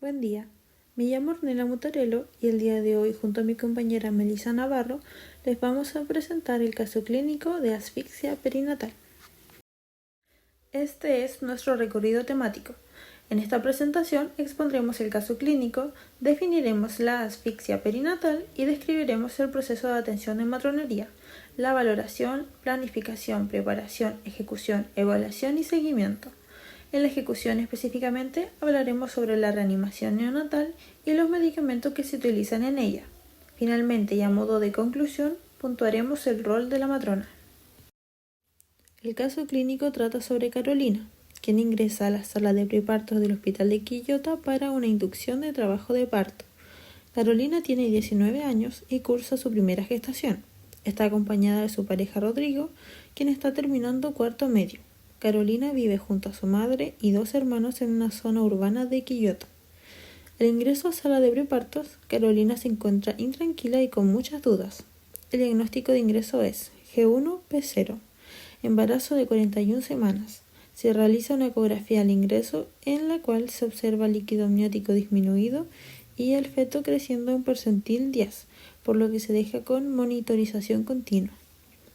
Buen día, me llamo Ornella Mutarello y el día de hoy, junto a mi compañera Melissa Navarro, les vamos a presentar el caso clínico de asfixia perinatal. Este es nuestro recorrido temático. En esta presentación expondremos el caso clínico, definiremos la asfixia perinatal y describiremos el proceso de atención en matronería, la valoración, planificación, preparación, ejecución, evaluación y seguimiento. En la ejecución específicamente hablaremos sobre la reanimación neonatal y los medicamentos que se utilizan en ella. Finalmente, y a modo de conclusión, puntuaremos el rol de la matrona. El caso clínico trata sobre Carolina, quien ingresa a la sala de prepartos del Hospital de Quillota para una inducción de trabajo de parto. Carolina tiene 19 años y cursa su primera gestación. Está acompañada de su pareja Rodrigo, quien está terminando cuarto medio. Carolina vive junto a su madre y dos hermanos en una zona urbana de Quillota. Al ingreso a sala de prepartos, Carolina se encuentra intranquila y con muchas dudas. El diagnóstico de ingreso es G1-P0, embarazo de 41 semanas. Se realiza una ecografía al ingreso en la cual se observa el líquido amniótico disminuido y el feto creciendo en percentil 10, por lo que se deja con monitorización continua.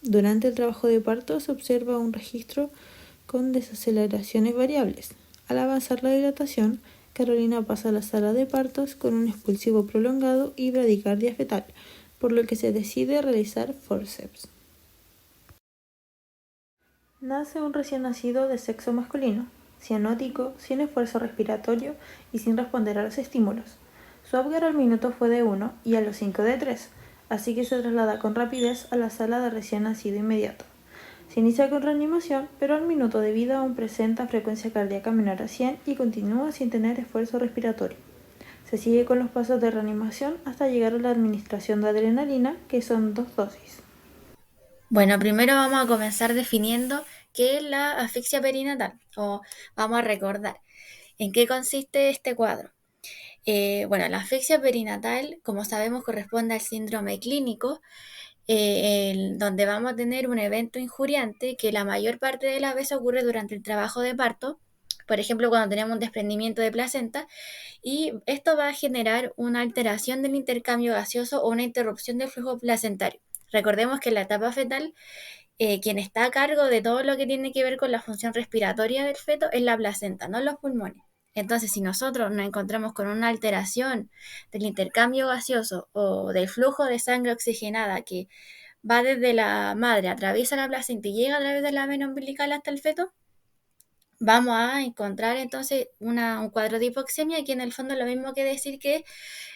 Durante el trabajo de parto se observa un registro con desaceleraciones variables. Al avanzar la dilatación, Carolina pasa a la sala de partos con un expulsivo prolongado y bradicardia fetal, por lo que se decide realizar forceps. Nace un recién nacido de sexo masculino, cianótico, sin esfuerzo respiratorio y sin responder a los estímulos. Su Apgar al minuto fue de 1 y a los 5 de 3, así que se traslada con rapidez a la sala de recién nacido inmediato. Se inicia con reanimación, pero al minuto de vida aún presenta frecuencia cardíaca menor a 100 y continúa sin tener esfuerzo respiratorio. Se sigue con los pasos de reanimación hasta llegar a la administración de adrenalina, que son 2 dosis. Bueno, primero vamos a comenzar definiendo qué es la asfixia perinatal o vamos a recordar en qué consiste este cuadro. Bueno, la asfixia perinatal, como sabemos, corresponde al síndrome clínico, donde vamos a tener un evento injuriante que la mayor parte de las veces ocurre durante el trabajo de parto, por ejemplo, cuando tenemos un desprendimiento de placenta, y esto va a generar una alteración del intercambio gaseoso o una interrupción del flujo placentario. Recordemos que en la etapa fetal quien está a cargo de todo lo que tiene que ver con la función respiratoria del feto es la placenta, no los pulmones. Entonces, si nosotros nos encontramos con una alteración del intercambio gaseoso o del flujo de sangre oxigenada que va desde la madre, atraviesa la placenta y llega a través de la vena umbilical hasta el feto, vamos a encontrar entonces un cuadro de hipoxemia, que en el fondo es lo mismo que decir que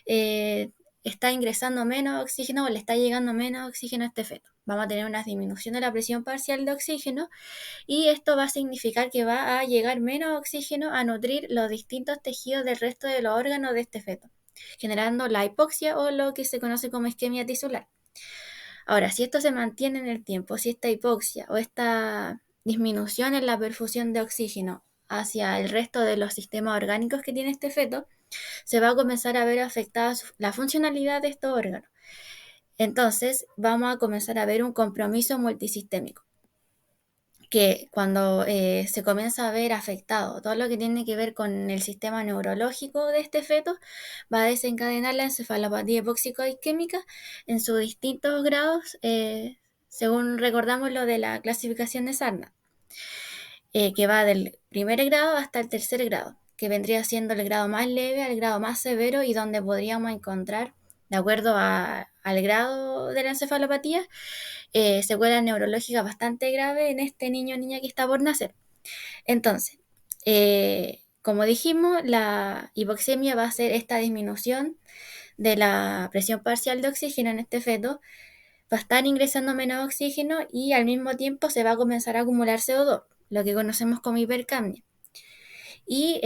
eh, está ingresando menos oxígeno o le está llegando menos oxígeno a este feto. Vamos a tener una disminución de la presión parcial de oxígeno y esto va a significar que va a llegar menos oxígeno a nutrir los distintos tejidos del resto de los órganos de este feto, generando la hipoxia o lo que se conoce como isquemia tisular. Ahora, si esto se mantiene en el tiempo, si esta hipoxia o esta disminución en la perfusión de oxígeno hacia el resto de los sistemas orgánicos que tiene este feto, se va a comenzar a ver afectada la funcionalidad de estos órganos. Entonces, vamos a comenzar a ver un compromiso multisistémico, que cuando se comienza a ver afectado todo lo que tiene que ver con el sistema neurológico de este feto, va a desencadenar la encefalopatía hipóxico-isquémica en sus distintos grados, según recordamos lo de la clasificación de Sarna, que va del primer grado hasta el tercer grado, que vendría siendo el grado más leve al grado más severo y donde podríamos encontrar, de acuerdo al grado de la encefalopatía, secuelas neurológicas bastante graves en este niño o niña que está por nacer. Entonces, como dijimos, la hipoxemia va a ser esta disminución de la presión parcial de oxígeno en este feto, va a estar ingresando menos oxígeno y al mismo tiempo se va a comenzar a acumular CO2, lo que conocemos como hipercapnia. Y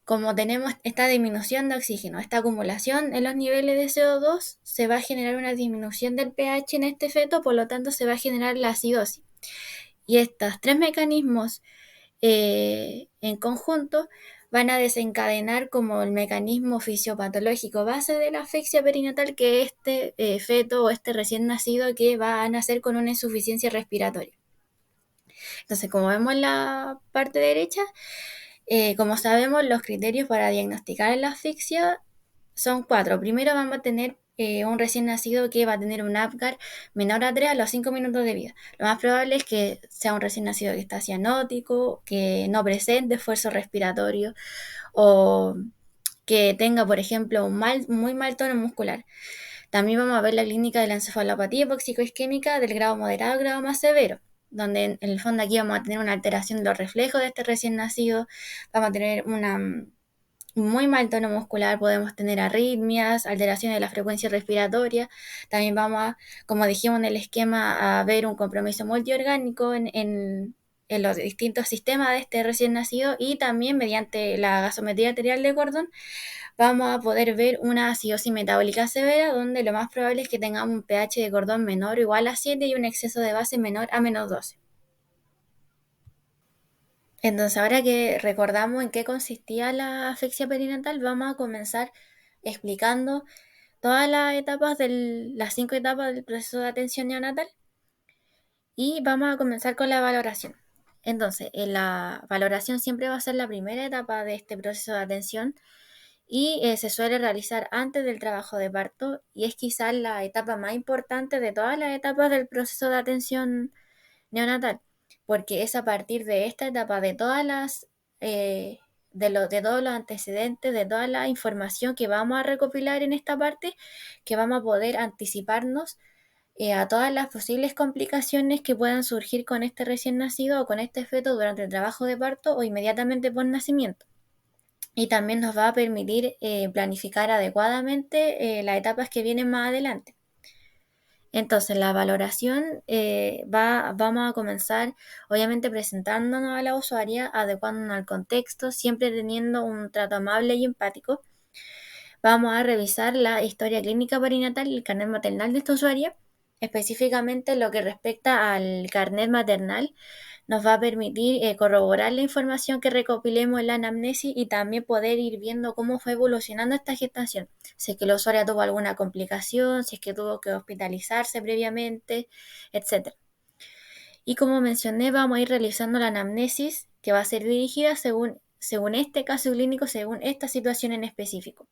como tenemos esta disminución de oxígeno, esta acumulación en los niveles de CO2, se va a generar una disminución del pH en este feto, por lo tanto se va a generar la acidosis. Y estos tres mecanismos en conjunto van a desencadenar como el mecanismo fisiopatológico base de la asfixia perinatal, que este feto o este recién nacido que va a nacer con una insuficiencia respiratoria. Entonces, como vemos en la parte derecha, Como sabemos, los criterios para diagnosticar la asfixia son 4. Primero vamos a tener un recién nacido que va a tener un Apgar menor a 3 a los 5 minutos de vida. Lo más probable es que sea un recién nacido que está cianótico, que no presente esfuerzo respiratorio o que tenga, por ejemplo, muy mal tono muscular. También vamos a ver la clínica de la encefalopatía hipoxicoisquémica del grado moderado al grado más severo, donde en el fondo aquí vamos a tener una alteración de los reflejos de este recién nacido, vamos a tener un muy mal tono muscular, podemos tener arritmias, alteraciones de la frecuencia respiratoria, también vamos a, como dijimos en el esquema, a ver un compromiso multiorgánico en los distintos sistemas de este recién nacido y también mediante la gasometría arterial de Gordon vamos a poder ver una acidosis metabólica severa, donde lo más probable es que tengamos un pH de Gordon menor o igual a 7 y un exceso de base menor a -12. Entonces, ahora que recordamos en qué consistía la asfixia perinatal, vamos a comenzar explicando todas las etapas las 5 etapas del proceso de atención neonatal y vamos a comenzar con la valoración. Entonces, en la valoración siempre va a ser la primera etapa de este proceso de atención y se suele realizar antes del trabajo de parto y es quizás la etapa más importante de todas las etapas del proceso de atención neonatal, porque es a partir de esta etapa de todas eh, de todos los antecedentes, de toda la información que vamos a recopilar en esta parte, que vamos a poder anticiparnos a todas las posibles complicaciones que puedan surgir con este recién nacido o con este feto durante el trabajo de parto o inmediatamente por nacimiento y también nos va a permitir planificar adecuadamente las etapas que vienen más adelante. Entonces, la valoración vamos a comenzar obviamente presentándonos a la usuaria, adecuándonos al contexto, siempre teniendo un trato amable y empático. Vamos a revisar la historia clínica perinatal y el carnet maternal de esta usuaria, específicamente lo que respecta al carnet maternal nos va a permitir corroborar la información que recopilemos en la anamnesis y también poder ir viendo cómo fue evolucionando esta gestación. Si es que la usuaria tuvo alguna complicación, si es que tuvo que hospitalizarse previamente, etc. Y como mencioné, vamos a ir realizando la anamnesis que va a ser dirigida según este caso clínico, según esta situación en específico.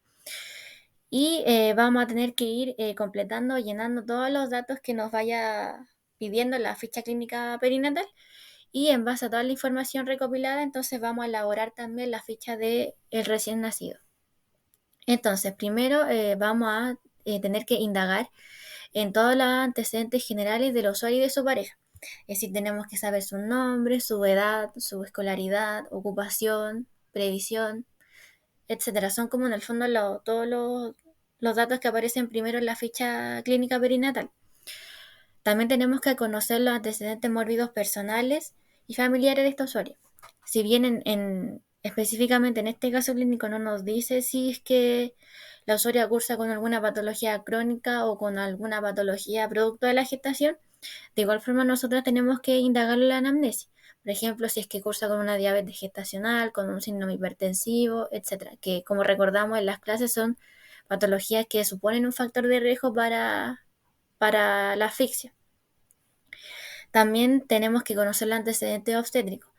Y vamos a tener que ir completando, llenando todos los datos que nos vaya pidiendo la ficha clínica perinatal y en base a toda la información recopilada, entonces vamos a elaborar también la ficha del recién nacido. Entonces, primero vamos a tener que indagar en todos los antecedentes generales del usuario y de su pareja. Es decir, tenemos que saber su nombre, su edad, su escolaridad, ocupación, previsión, etcétera. Son como en el fondo todos los datos que aparecen primero en la ficha clínica perinatal. También tenemos que conocer los antecedentes mórbidos personales y familiares de esta usuaria. Si bien específicamente en este caso clínico no nos dice si es que la usuaria cursa con alguna patología crónica o con alguna patología producto de la gestación, de igual forma nosotros tenemos que indagar en la anamnesis. Por ejemplo, si es que cursa con una diabetes gestacional, con un síndrome hipertensivo, etcétera, que como recordamos en las clases son patologías que suponen un factor de riesgo para la asfixia. También tenemos que conocer el antecedente obstétrico.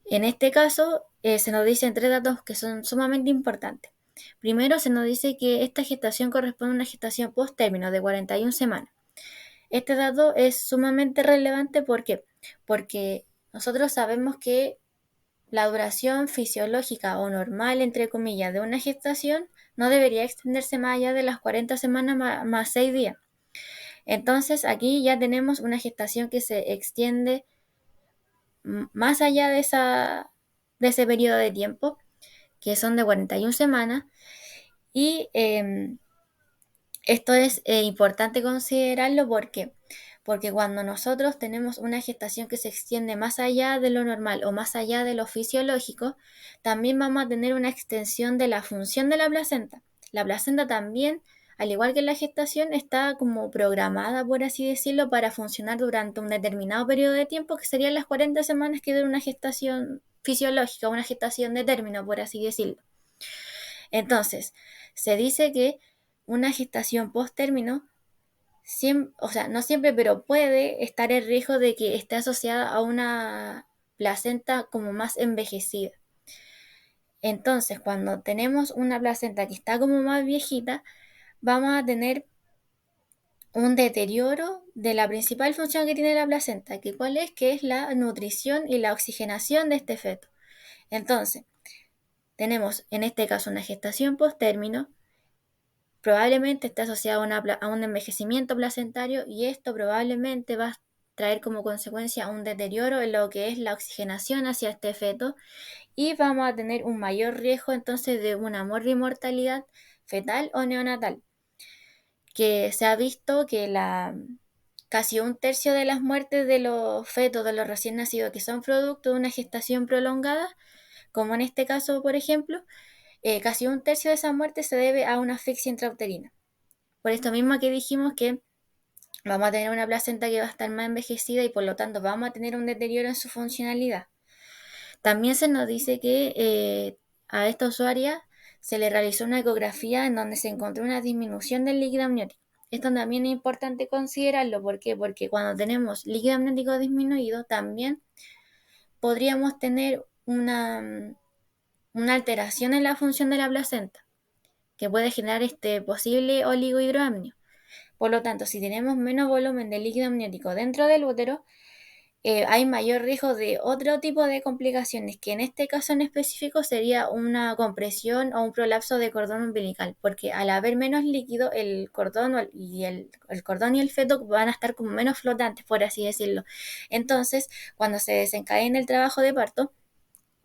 En este caso, se nos dicen 3 datos que son sumamente importantes. Primero, se nos dice que esta gestación corresponde a una gestación post-término de 41 semanas. Este dato es sumamente relevante porque nosotros sabemos que la duración fisiológica o normal, entre comillas, de una gestación no debería extenderse más allá de las 40 semanas más 6 días. Entonces, aquí ya tenemos una gestación que se extiende más allá de ese periodo de tiempo, que son de 41 semanas, y esto es importante considerarlo porque cuando nosotros tenemos una gestación que se extiende más allá de lo normal o más allá de lo fisiológico, también vamos a tener una extensión de la función de la placenta. La placenta también, al igual que la gestación, está como programada, por así decirlo, para funcionar durante un determinado periodo de tiempo, que serían las 40 semanas que dura una gestación fisiológica, una gestación de término, por así decirlo. Entonces, se dice que una gestación post-término, o sea, no siempre, pero puede estar en riesgo de que esté asociada a una placenta como más envejecida. Entonces, cuando tenemos una placenta que está como más viejita, vamos a tener un deterioro de la principal función que tiene la placenta, que cuál es, que es la nutrición y la oxigenación de este feto. Entonces, tenemos en este caso una gestación post-término, probablemente esté asociado a un envejecimiento placentario y esto probablemente va a traer como consecuencia un deterioro en lo que es la oxigenación hacia este feto y vamos a tener un mayor riesgo entonces de una mortalidad fetal o neonatal, que se ha visto que casi un tercio de las muertes de los fetos, de los recién nacidos, que son producto de una gestación prolongada, como en este caso, por ejemplo, casi un tercio de esas muertes se debe a una asfixia intrauterina. Por esto mismo que dijimos que vamos a tener una placenta que va a estar más envejecida y por lo tanto vamos a tener un deterioro en su funcionalidad. También se nos dice que a esta usuaria se le realizó una ecografía en donde se encontró una disminución del líquido amniótico. Esto también es importante considerarlo. ¿Por qué? Porque cuando tenemos líquido amniótico disminuido, también podríamos tener una alteración en la función de la placenta, que puede generar este posible oligohidroamnio. Por lo tanto, si tenemos menos volumen de líquido amniótico dentro del útero, hay mayor riesgo de otro tipo de complicaciones, que en este caso en específico sería una compresión o un prolapso de cordón umbilical, porque al haber menos líquido, el cordón el cordón y el feto van a estar como menos flotantes, por así decirlo. Entonces, cuando se desencadena el trabajo de parto,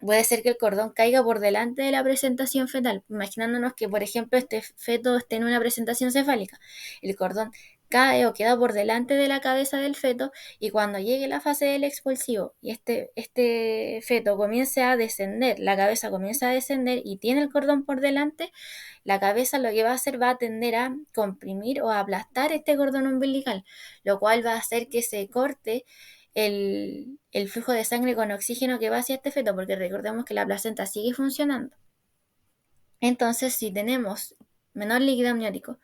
puede ser que el cordón caiga por delante de la presentación fetal, imaginándonos que, por ejemplo, este feto esté en una presentación cefálica. El cordón cae o queda por delante de la cabeza del feto y cuando llegue la fase del expulsivo y este feto comience a descender, la cabeza comienza a descender y tiene el cordón por delante, la cabeza lo que va a hacer va a tender a comprimir o a aplastar este cordón umbilical, lo cual va a hacer que se corte el flujo de sangre con oxígeno que va hacia este feto, porque recordemos que la placenta sigue funcionando. Entonces, si tenemos menor líquido amniótico,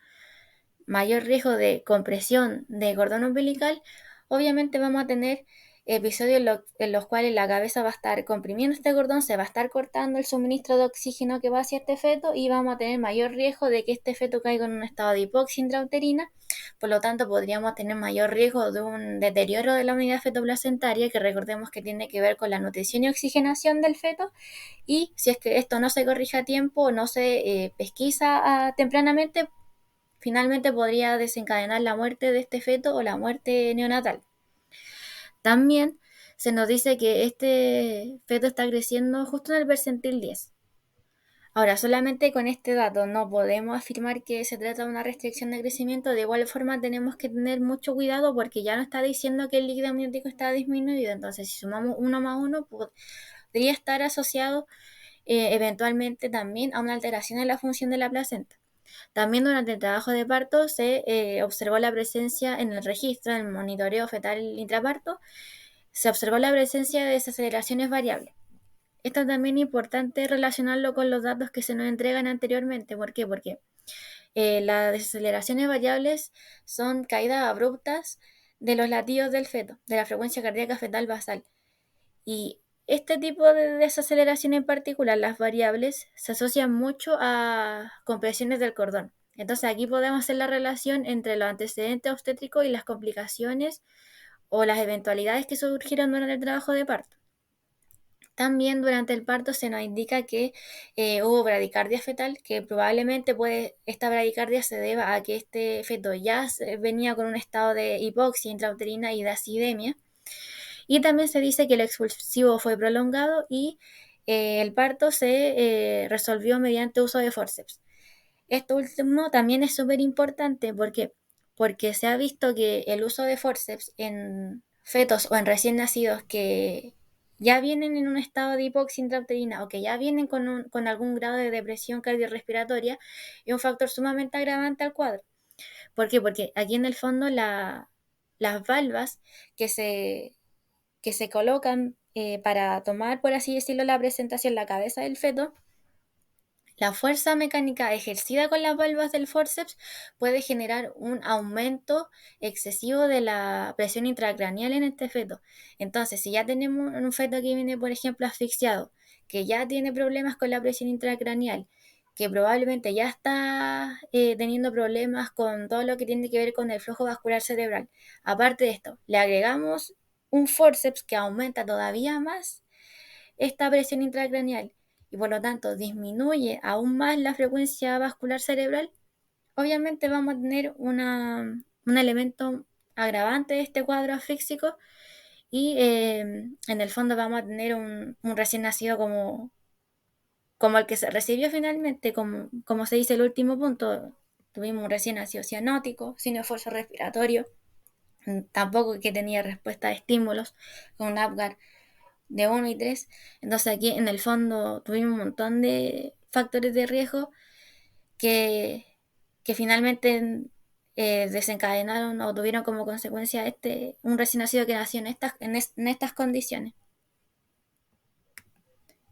mayor riesgo de compresión de cordón umbilical, obviamente vamos a tener episodios en los cuales la cabeza va a estar comprimiendo este cordón, se va a estar cortando el suministro de oxígeno que va hacia este feto y vamos a tener mayor riesgo de que este feto caiga en un estado de hipoxia intrauterina. Por lo tanto, podríamos tener mayor riesgo de un deterioro de la unidad fetoplacentaria, que recordemos que tiene que ver con la nutrición y oxigenación del feto, y si es que esto no se corrige a tiempo o no se pesquisa tempranamente, finalmente podría desencadenar la muerte de este feto o la muerte neonatal. También se nos dice que este feto está creciendo justo en el percentil 10. Ahora, solamente con este dato no podemos afirmar que se trata de una restricción de crecimiento. De igual forma, tenemos que tener mucho cuidado porque ya no está diciendo que el líquido amniótico está disminuido. Entonces, si sumamos uno más uno, podría estar asociado eventualmente también a una alteración en la función de la placenta. También durante el trabajo de parto se observó la presencia en el registro, en el monitoreo fetal intraparto, se observó la presencia de desaceleraciones variables. Esto también es importante relacionarlo con los datos que se nos entregan anteriormente. ¿Por qué? Porque las desaceleraciones variables son caídas abruptas de los latidos del feto, de la frecuencia cardíaca fetal basal. Y este tipo de desaceleración en particular, las variables, se asocian mucho a compresiones del cordón. Entonces aquí podemos hacer la relación entre los antecedentes obstétricos y las complicaciones o las eventualidades que surgieron durante el trabajo de parto. También durante el parto se nos indica que hubo bradicardia fetal, que probablemente esta bradicardia se deba a que este feto ya venía con un estado de hipoxia intrauterina y de acidemia. Y también se dice que el expulsivo fue prolongado y el parto se resolvió mediante uso de forceps. Esto último también es súper importante porque se ha visto que el uso de forceps en fetos o en recién nacidos que ya vienen en un estado de hipoxia intrauterina o que ya vienen con algún grado de depresión cardiorrespiratoria es un factor sumamente agravante al cuadro. ¿Por qué? Porque aquí en el fondo las valvas que se colocan para tomar, por así decirlo, la presentación, la cabeza del feto, la fuerza mecánica ejercida con las valvas del forceps puede generar un aumento excesivo de la presión intracraneal en este feto. Entonces, si ya tenemos un feto que viene, por ejemplo, asfixiado, que ya tiene problemas con la presión intracraneal, que probablemente ya está teniendo problemas con todo lo que tiene que ver con el flujo vascular cerebral. Aparte de esto, le agregamos un forceps que aumenta todavía más esta presión intracraneal y por lo tanto disminuye aún más la frecuencia vascular cerebral. Obviamente vamos a tener un elemento agravante de este cuadro asfíxico y en el fondo vamos a tener un recién nacido como el que se recibió finalmente, como se dice el último punto. Tuvimos un recién nacido cianótico, sin esfuerzo respiratorio, tampoco que tenía respuesta a estímulos, con un Apgar de 1 y 3. Entonces aquí en el fondo tuvimos un montón de factores de riesgo que, que finalmente desencadenaron o tuvieron como consecuencia un recién nacido que nació en estas condiciones.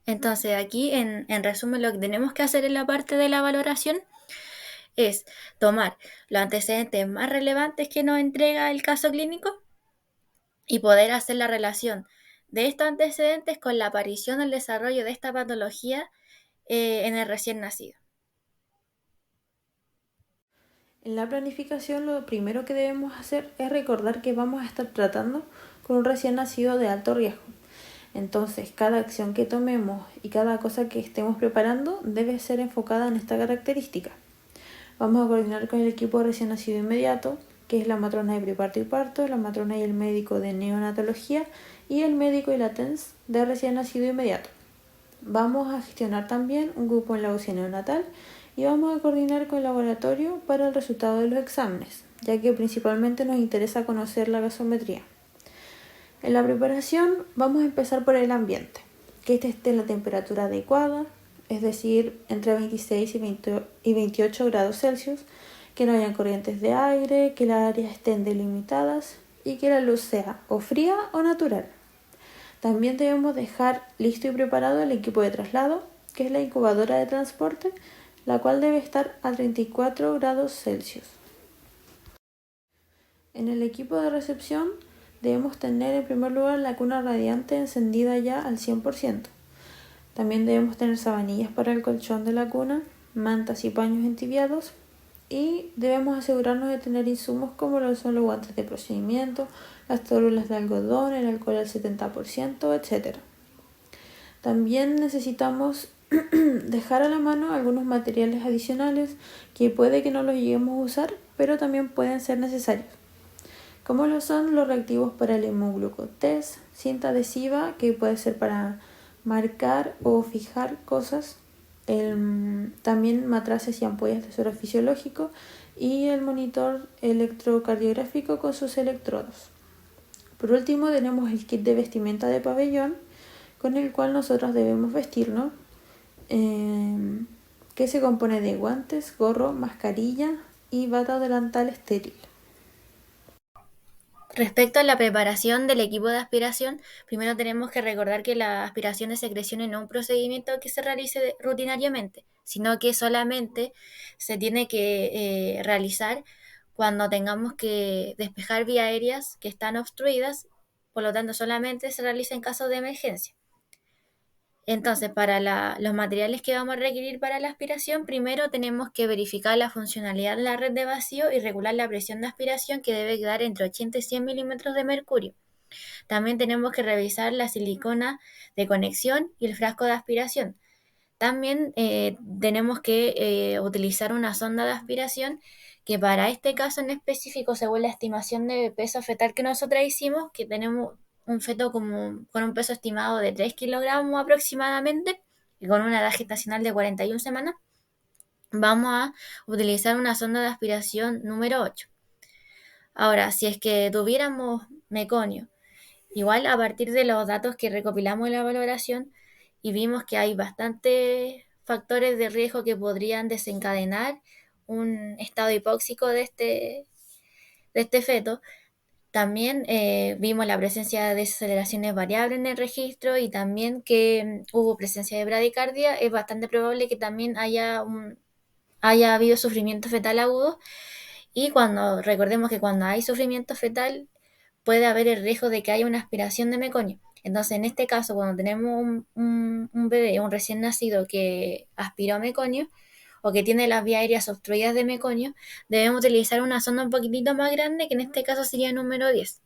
Entonces aquí en resumen lo que tenemos que hacer en la parte de la valoración es tomar los antecedentes más relevantes que nos entrega el caso clínico y poder hacer la relación de estos antecedentes con la aparición o el desarrollo de esta patología en el recién nacido. En la planificación lo primero que debemos hacer es recordar que vamos a estar tratando con un recién nacido de alto riesgo. Entonces, cada acción que tomemos y cada cosa que estemos preparando debe ser enfocada en esta característica. Vamos a coordinar con el equipo de recién nacido inmediato, que es la matrona de preparto y parto, la matrona y el médico de neonatología y el médico y la TENS de recién nacido inmediato. Vamos a gestionar también un grupo en la UCI neonatal y vamos a coordinar con el laboratorio para el resultado de los exámenes, ya que principalmente nos interesa conocer la gasometría. En la preparación vamos a empezar por el ambiente, que esté en la temperatura adecuada, es decir, entre 26 y 28 grados Celsius, que no hayan corrientes de aire, que las áreas estén delimitadas y que la luz sea o fría o natural. También debemos dejar listo y preparado el equipo de traslado, que es la incubadora de transporte, la cual debe estar a 34 grados Celsius. En el equipo de recepción debemos tener en primer lugar la cuna radiante encendida ya al 100%. También debemos tener sabanillas para el colchón de la cuna, mantas y paños entibiados y debemos asegurarnos de tener insumos como lo son los guantes de procedimiento, las tórulas de algodón, el alcohol al 70%, etc. También necesitamos dejar a la mano algunos materiales adicionales que puede que no los lleguemos a usar, pero también pueden ser necesarios, como lo son los reactivos para el hemoglucotest, cinta adhesiva que puede ser para marcar o fijar cosas, también matraces y ampollas de suero fisiológico y el monitor electrocardiográfico con sus electrodos. Por último tenemos el kit de vestimenta de pabellón con el cual nosotros debemos vestirnos, que se compone de guantes, gorro, mascarilla y bata delantal estéril. Respecto a la preparación del equipo de aspiración, primero tenemos que recordar que la aspiración de secreciones no es un procedimiento que se realice rutinariamente, sino que solamente se tiene que realizar cuando tengamos que despejar vías aéreas que están obstruidas, por lo tanto solamente se realiza en caso de emergencia. Entonces, para los materiales que vamos a requerir para la aspiración, primero tenemos que verificar la funcionalidad de la red de vacío y regular la presión de aspiración que debe quedar entre 80 y 100 milímetros de mercurio. También tenemos que revisar la silicona de conexión y el frasco de aspiración. También tenemos que utilizar una sonda de aspiración que para este caso en específico, según la estimación de peso fetal que nosotros hicimos, que tenemos un feto con un peso estimado de 3 kilogramos aproximadamente y con una edad gestacional de 41 semanas, vamos a utilizar una sonda de aspiración número 8. Ahora, si es que tuviéramos meconio, igual a partir de los datos que recopilamos en la valoración y vimos que hay bastantes factores de riesgo que podrían desencadenar un estado hipóxico de este feto, también vimos la presencia de desaceleraciones variables en el registro y también que hubo presencia de bradicardia. Es bastante probable que también haya habido sufrimiento fetal agudo y recordemos que cuando hay sufrimiento fetal puede haber el riesgo de que haya una aspiración de meconio. Entonces, en este caso, cuando tenemos un bebé, un recién nacido que aspiró meconio o que tiene las vías aéreas obstruidas de meconio, debemos utilizar una sonda un poquitito más grande, que en este caso sería el número 10,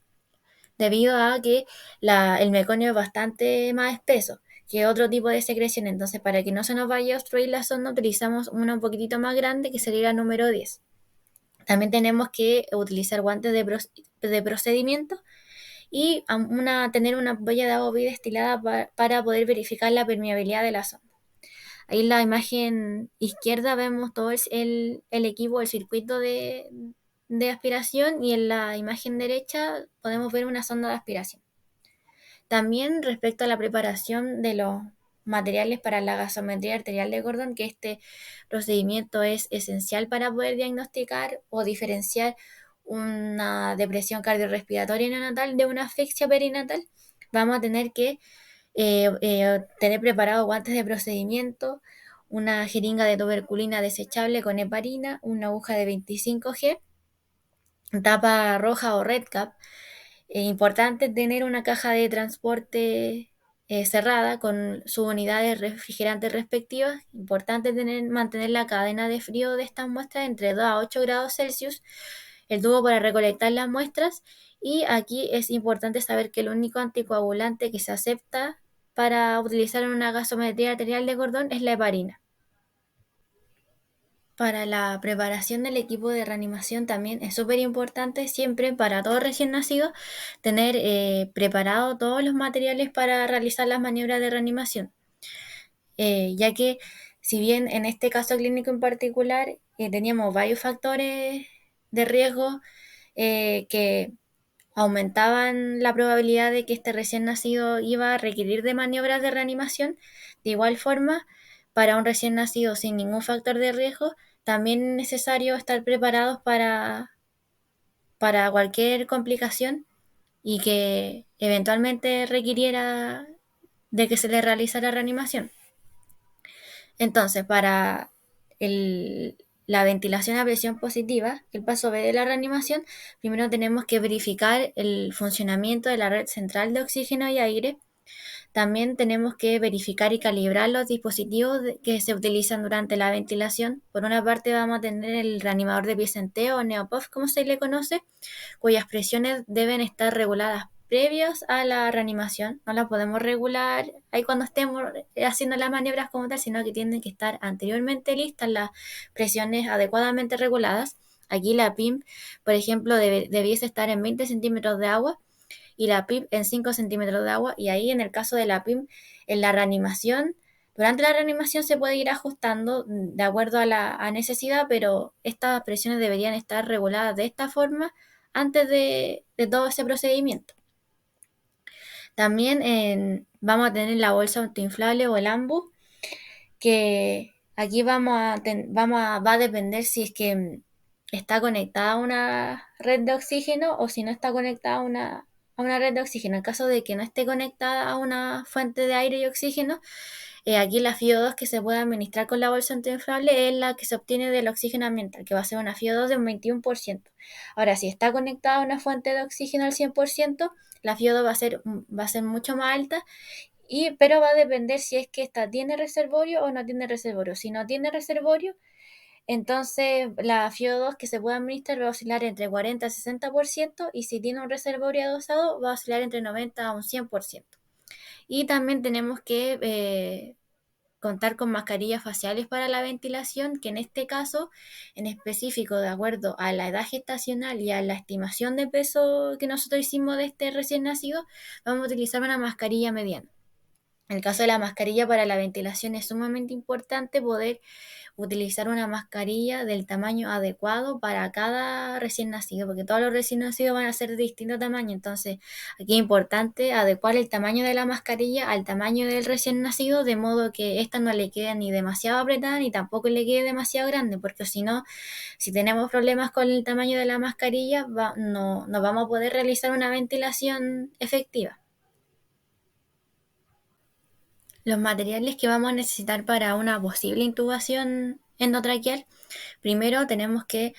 debido a que el meconio es bastante más espeso que otro tipo de secreción. Entonces, para que no se nos vaya a obstruir la sonda, utilizamos una un poquitito más grande, que sería el número 10. También tenemos que utilizar guantes de procedimiento y tener una ampolla de agua destilada para poder verificar la permeabilidad de la sonda. Ahí en la imagen izquierda vemos todo el equipo, el circuito de aspiración, y en la imagen derecha podemos ver una sonda de aspiración. También respecto a la preparación de los materiales para la gasometría arterial de Gordon, que este procedimiento es esencial para poder diagnosticar o diferenciar una depresión cardiorrespiratoria neonatal de una asfixia perinatal. Vamos a tener que tener preparados guantes de procedimiento, una jeringa de tuberculina desechable con heparina, una aguja de 25G, tapa roja o red cap. Importante tener una caja de transporte cerrada con sus unidades refrigerantes respectivas. Importante mantener la cadena de frío de estas muestras entre 2 a 8 grados Celsius, el tubo para recolectar las muestras, y aquí es importante saber que el único anticoagulante que se acepta para utilizar en una gasometría arterial de Gordon es la heparina. Para la preparación del equipo de reanimación también es súper importante siempre, para todo recién nacido, tener preparado todos los materiales para realizar las maniobras de reanimación, ya que si bien en este caso clínico en particular teníamos varios factores de riesgo que aumentaban la probabilidad de que este recién nacido iba a requerir de maniobras de reanimación. De igual forma, para un recién nacido sin ningún factor de riesgo, también es necesario estar preparados para cualquier complicación y que eventualmente requiriera de que se le realizara reanimación. Entonces, para la ventilación a presión positiva, el paso B de la reanimación, primero tenemos que verificar el funcionamiento de la red central de oxígeno y aire. También tenemos que verificar y calibrar los dispositivos que se utilizan durante la ventilación. Por una parte vamos a tener el reanimador de Piezenteo o Neopuff, como se le conoce, cuyas presiones deben estar reguladas previos a la reanimación. No las podemos regular ahí cuando estemos haciendo las maniobras como tal, sino que tienen que estar anteriormente listas las presiones adecuadamente reguladas. Aquí la PIM, por ejemplo, debiese estar en 20 centímetros de agua y la PIP en 5 centímetros de agua. Y ahí en el caso de la PIP, en la reanimación, durante la reanimación se puede ir ajustando de acuerdo a la necesidad, pero estas presiones deberían estar reguladas de esta forma antes de todo ese procedimiento. También vamos a tener la bolsa autoinflable o el AMBU, que aquí va a depender si es que está conectada a una red de oxígeno o si no está conectada a una red de oxígeno. En caso de que no esté conectada a una fuente de aire y oxígeno, aquí la FiO2 que se puede administrar con la bolsa autoinflable es la que se obtiene del oxígeno ambiental, que va a ser una FiO2 de un 21%. Ahora, si está conectada a una fuente de oxígeno al 100%, la FiO2 va a ser mucho más alta, pero va a depender si es que esta tiene reservorio o no tiene reservorio. Si no tiene reservorio, entonces la FiO2 que se puede administrar va a oscilar entre 40 y 60%, y si tiene un reservorio adosado va a oscilar entre 90 a un 100%. Y también tenemos que contar con mascarillas faciales para la ventilación, que en este caso, en específico, de acuerdo a la edad gestacional y a la estimación de peso que nosotros hicimos de este recién nacido, vamos a utilizar una mascarilla mediana. En el caso de la mascarilla para la ventilación es sumamente importante poder utilizar una mascarilla del tamaño adecuado para cada recién nacido, porque todos los recién nacidos van a ser de distinto tamaño. Entonces, aquí es importante adecuar el tamaño de la mascarilla al tamaño del recién nacido, de modo que esta no le quede ni demasiado apretada ni tampoco le quede demasiado grande, porque si no, si tenemos problemas con el tamaño de la mascarilla, no vamos a poder realizar una ventilación efectiva. Los materiales que vamos a necesitar para una posible intubación endotraqueal: primero tenemos que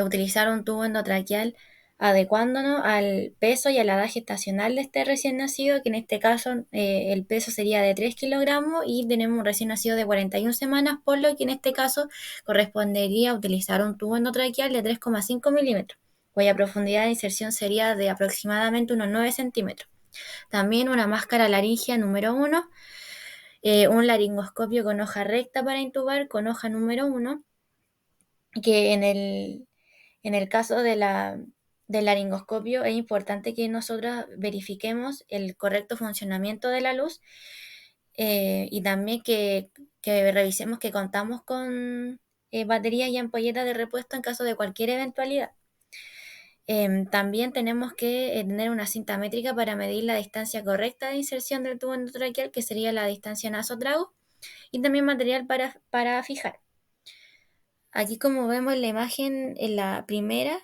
utilizar un tubo endotraqueal adecuándonos al peso y a la edad gestacional de este recién nacido, que en este caso el peso sería de 3 kilogramos y tenemos un recién nacido de 41 semanas, por lo que en este caso correspondería utilizar un tubo endotraqueal de 3,5 milímetros, cuya profundidad de inserción sería de aproximadamente unos 9 centímetros. También una máscara laringea número 1, un laringoscopio con hoja recta para intubar con hoja número 1, que en el caso del laringoscopio es importante que nosotros verifiquemos el correcto funcionamiento de la luz, y también que revisemos que contamos con baterías y ampolletas de repuesto en caso de cualquier eventualidad. También tenemos que tener una cinta métrica para medir la distancia correcta de inserción del tubo endotraqueal, que sería la distancia nasotrago, y también material para fijar. Aquí, como vemos la imagen, en la primera,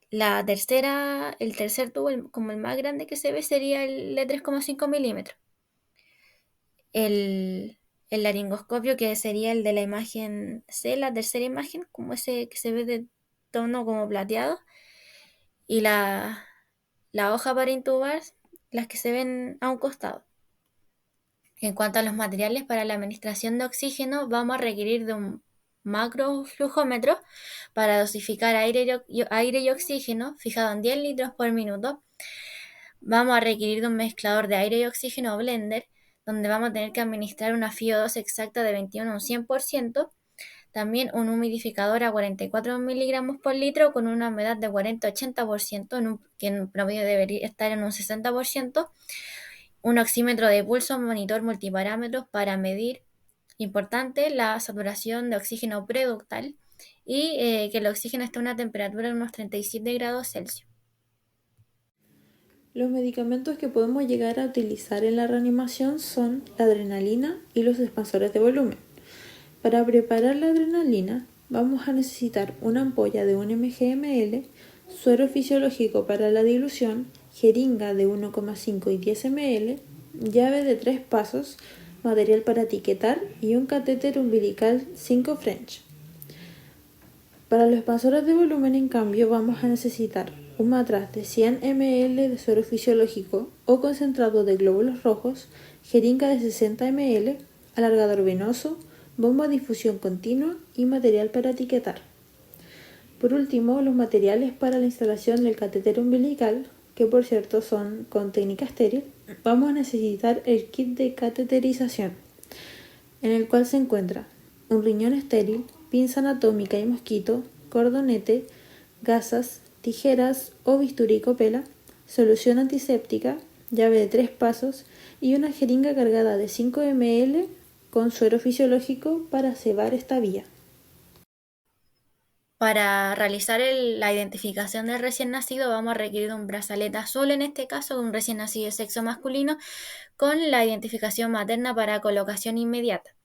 la tercera, el tercer tubo, como el más grande que se ve, sería el de 3,5 milímetros. El, el laringoscopio, que sería el de la imagen C, la tercera imagen, como ese que se ve de tono como plateado, y la hoja para intubar, las que se ven a un costado. En cuanto a los materiales para la administración de oxígeno, vamos a requerir de un macroflujómetro para dosificar aire y oxígeno, fijado en 10 litros por minuto. Vamos a requerir de un mezclador de aire y oxígeno o blender, donde vamos a tener que administrar una FiO2 exacta de 21 a un 100%. También un humidificador a 44 miligramos por litro con una humedad de 40-80%, que en promedio debería estar en un 60%. Un oxímetro de pulso, monitor multiparámetros para medir, importante, la saturación de oxígeno preductal y que el oxígeno esté a una temperatura de unos 37 grados Celsius. Los medicamentos que podemos llegar a utilizar en la reanimación son la adrenalina y los expansores de volumen. Para preparar la adrenalina vamos a necesitar una ampolla de 1 mg/ml, suero fisiológico para la dilución, jeringa de 1,5 y 10 ml, llave de 3 pasos, material para etiquetar y un catéter umbilical 5 French. Para los expansores de volumen, en cambio, vamos a necesitar un matraz de 100 ml de suero fisiológico o concentrado de glóbulos rojos, jeringa de 60 ml, alargador venoso, bomba de difusión continua y material para etiquetar. Por último, los materiales para la instalación del catéter umbilical, que por cierto son con técnica estéril, vamos a necesitar el kit de cateterización, en el cual se encuentra un riñón estéril, pinza anatómica y mosquito, cordonete, gasas, tijeras o bisturí y copela, solución antiséptica, llave de 3 pasos y una jeringa cargada de 5 ml con suero fisiológico para cebar esta vía. Para realizar la identificación del recién nacido vamos a requerir un brazalete azul, en este caso un recién nacido de sexo masculino, con la identificación materna para colocación inmediata.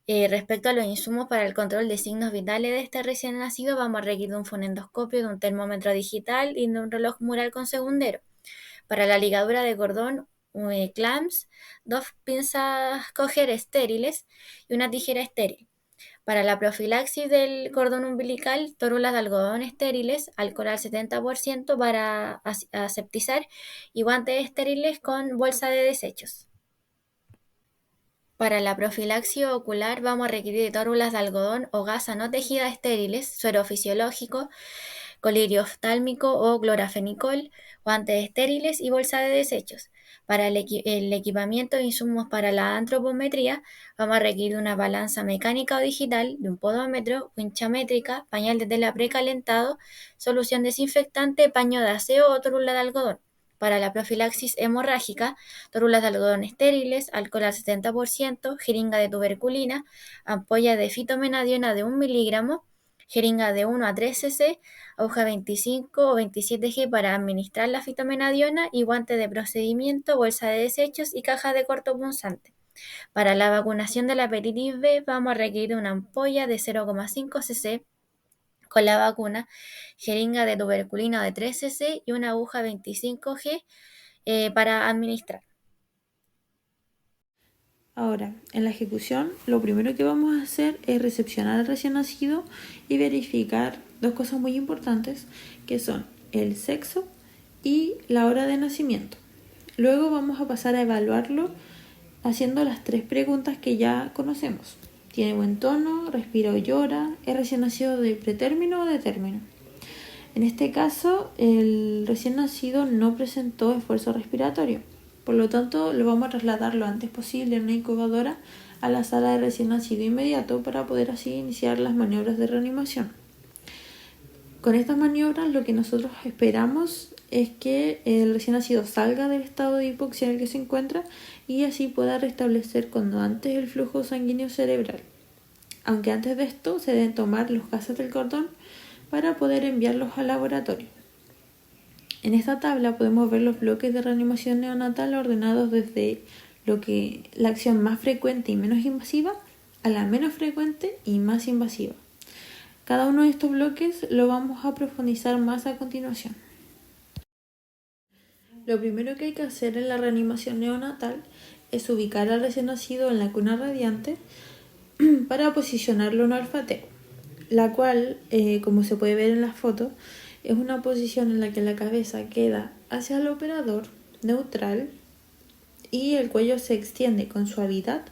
Respecto a los insumos para el control de signos vitales de este recién nacido, vamos a requerir de un fonendoscopio, de un termómetro digital y de un reloj mural con segundero. Para la ligadura de cordón, clamps, 2 pinzas coger estériles y una tijera estéril. Para la profilaxis del cordón umbilical, torulas de algodón estériles, alcohol al 70% para aseptizar y guantes estériles con bolsa de desechos. Para la profilaxis ocular vamos a requerir de tórulas de algodón o gasa no tejida estériles, suero fisiológico, colirio oftálmico o clorafenicol, guantes estériles y bolsa de desechos. Para el equipamiento de insumos para la antropometría vamos a requerir de una balanza mecánica o digital, de un podómetro, wincha métrica, pañal de tela precalentado, solución desinfectante, paño de aseo o tórula de algodón. Para la profilaxis hemorrágica, tórulas de algodón estériles, alcohol al 70%, jeringa de tuberculina, ampolla de fitomenadiona de 1 miligramo, jeringa de 1 a 3 cc, aguja 25 o 27G para administrar la fitomenadiona y guante de procedimiento, bolsa de desechos y caja de cortopunzante. Para la vacunación de la hepatitis B vamos a requerir una ampolla de 0,5 cc con la vacuna, jeringa de tuberculina de 3 cc y una aguja 25G para administrar. Ahora, en la ejecución, lo primero que vamos a hacer es recepcionar al recién nacido y verificar dos cosas muy importantes que son el sexo y la hora de nacimiento. Luego vamos a pasar a evaluarlo haciendo las 3 preguntas que ya conocemos. ¿Tiene buen tono? ¿Respira o llora? ¿Es recién nacido de pretérmino o de término? En este caso, el recién nacido no presentó esfuerzo respiratorio. Por lo tanto, lo vamos a trasladar lo antes posible en una incubadora a la sala de recién nacido inmediato para poder así iniciar las maniobras de reanimación. Con estas maniobras lo que nosotros esperamos es que el recién nacido salga del estado de hipoxia en el que se encuentra y así pueda restablecer cuanto antes el flujo sanguíneo cerebral. Aunque antes de esto se deben tomar los gases del cordón para poder enviarlos al laboratorio. En esta tabla podemos ver los bloques de reanimación neonatal ordenados desde la acción más frecuente y menos invasiva a la menos frecuente y más invasiva. Cada uno de estos bloques lo vamos a profundizar más a continuación. Lo primero que hay que hacer en la reanimación neonatal es ubicar al recién nacido en la cuna radiante para posicionarlo en olfateo, la cual, como se puede ver en la foto, es una posición en la que la cabeza queda hacia el operador, neutral, y el cuello se extiende con suavidad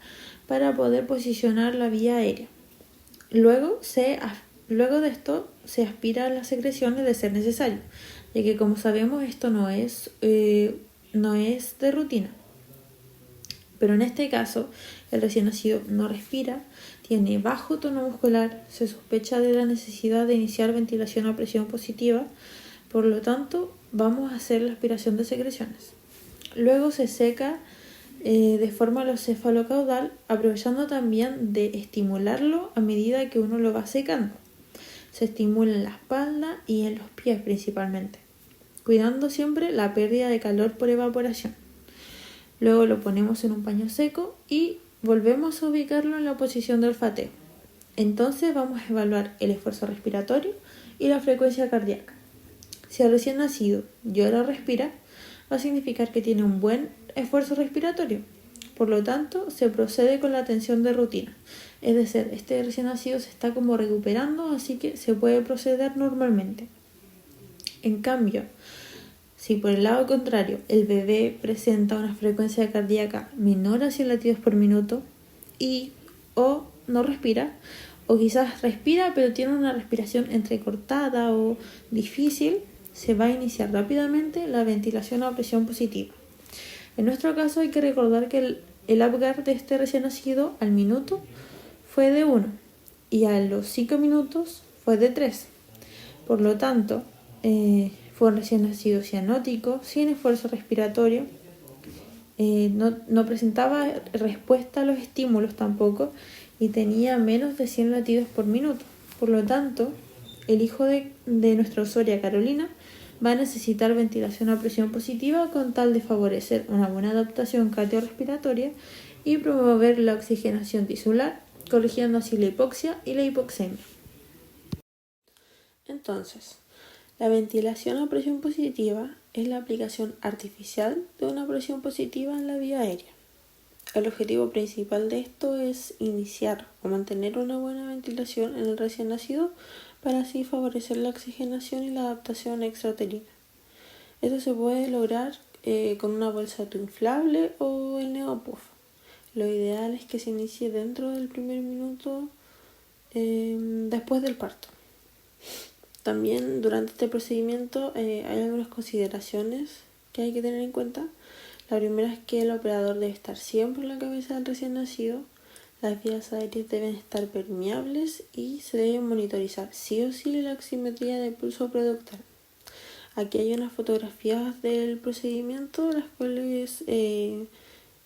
para poder posicionar la vía aérea. Luego de esto se aspira las secreciones de ser necesario, ya que como sabemos esto no es de rutina. Pero en este caso el recién nacido no respira, tiene bajo tono muscular, se sospecha de la necesidad de iniciar ventilación a presión positiva, por lo tanto vamos a hacer la aspiración de secreciones. Luego se seca de forma cefalocaudal, aprovechando también de estimularlo a medida que uno lo va secando. Se estimula en la espalda y en los pies principalmente, cuidando siempre la pérdida de calor por evaporación. Luego lo ponemos en un paño seco y volvemos a ubicarlo en la posición de olfateo. Entonces vamos a evaluar el esfuerzo respiratorio y la frecuencia cardíaca. Si el recién nacido llora o respira, va a significar que tiene un buen esfuerzo respiratorio. Por lo tanto, se procede con la atención de rutina. Es decir, este recién nacido se está como recuperando, así que se puede proceder normalmente. En cambio, si por el lado contrario el bebé presenta una frecuencia cardíaca menor a 100 latidos por minuto o no respira, o quizás respira pero tiene una respiración entrecortada o difícil, se va a iniciar rápidamente la ventilación a presión positiva. En nuestro caso hay que recordar que el Apgar de este recién nacido al minuto fue de 1 y a los 5 minutos fue de 3. Por lo tanto, fue un recién nacido cianótico, sin esfuerzo respiratorio, no presentaba respuesta a los estímulos tampoco y tenía menos de 100 latidos por minuto. Por lo tanto, el hijo de nuestra usuaria Carolina va a necesitar ventilación a presión positiva con tal de favorecer una buena adaptación cardiorrespiratoria y promover la oxigenación tisular, corrigiendo así la hipoxia y la hipoxemia. Entonces, la ventilación a presión positiva es la aplicación artificial de una presión positiva en la vía aérea. El objetivo principal de esto es iniciar o mantener una buena ventilación en el recién nacido para así favorecer la oxigenación y la adaptación extrauterina. Esto se puede lograr con una bolsa autoinflable o el neopuff. Lo ideal es que se inicie dentro del primer minuto después del parto. También durante este procedimiento hay algunas consideraciones que hay que tener en cuenta. La primera es que el operador debe estar siempre en la cabeza del recién nacido. Las vías aéreas deben estar permeables y se debe monitorizar sí o sí la oximetría del pulso productal. Aquí hay unas fotografías del procedimiento,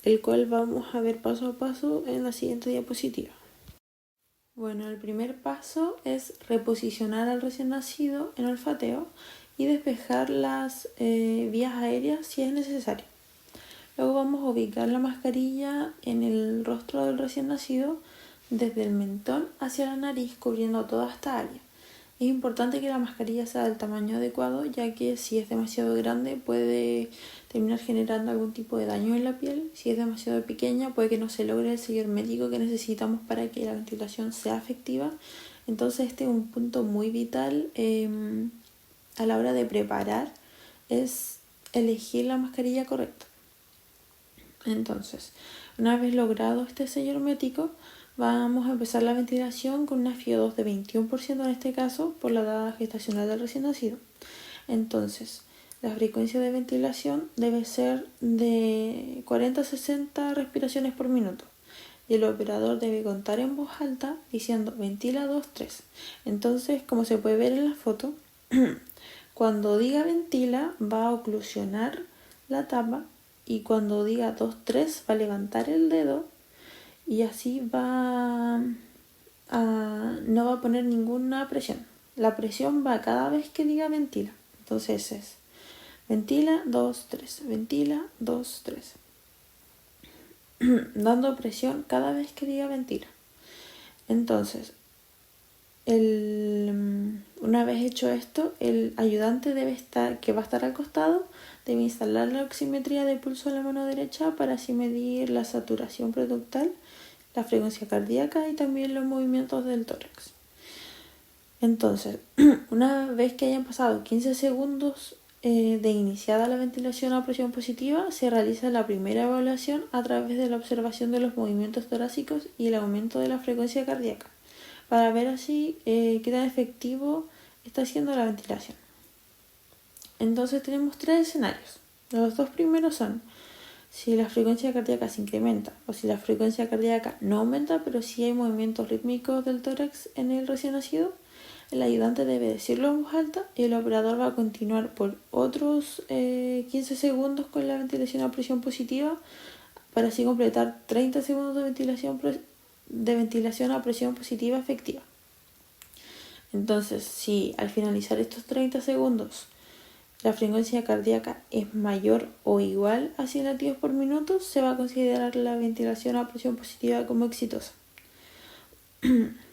el cual vamos a ver paso a paso en la siguiente diapositiva. Bueno, el primer paso es reposicionar al recién nacido en olfateo y despejar las vías aéreas si es necesario. Luego vamos a ubicar la mascarilla en el rostro del recién nacido desde el mentón hacia la nariz, cubriendo toda esta área. Es importante que la mascarilla sea del tamaño adecuado, ya que si es demasiado grande puede terminar generando algún tipo de daño en la piel. Si es demasiado pequeña puede que no se logre el sello hermético que necesitamos para que la ventilación sea efectiva. Entonces este es un punto muy vital a la hora de preparar, es elegir la mascarilla correcta. Entonces, una vez logrado este sello hermético, vamos a empezar la ventilación con una FiO2 de 21% en este caso por la edad gestacional del recién nacido. Entonces, la frecuencia de ventilación debe ser de 40 a 60 respiraciones por minuto. Y el operador debe contar en voz alta diciendo ventila 2, 3. Entonces, como se puede ver en la foto, cuando diga ventila va a oclusionar la tapa y cuando diga 2, 3 va a levantar el dedo y así no va a poner ninguna presión. La presión va cada vez que diga ventila. Entonces es ventila 2, 3, ventila 2, 3. Dando presión cada vez que diga ventila. Entonces, una vez hecho esto, el ayudante que va a estar al costado, debe instalar la oximetría de pulso a la mano derecha para así medir la saturación preductal, la frecuencia cardíaca y también los movimientos del tórax. Entonces, una vez que hayan pasado 15 segundos de iniciada la ventilación a presión positiva, se realiza la primera evaluación a través de la observación de los movimientos torácicos y el aumento de la frecuencia cardíaca, para ver así qué tan efectivo está siendo la ventilación. Entonces tenemos 3 escenarios. Los 2 primeros son si la frecuencia cardíaca se incrementa o si la frecuencia cardíaca no aumenta, pero si hay movimientos rítmicos del tórax en el recién nacido. El ayudante debe decirlo en voz alta y el operador va a continuar por otros 15 segundos con la ventilación a presión positiva para así completar 30 segundos de ventilación a presión positiva efectiva. Entonces, si al finalizar estos 30 segundos la frecuencia cardíaca es mayor o igual a 100 latidos por minuto, se va a considerar la ventilación a presión positiva como exitosa.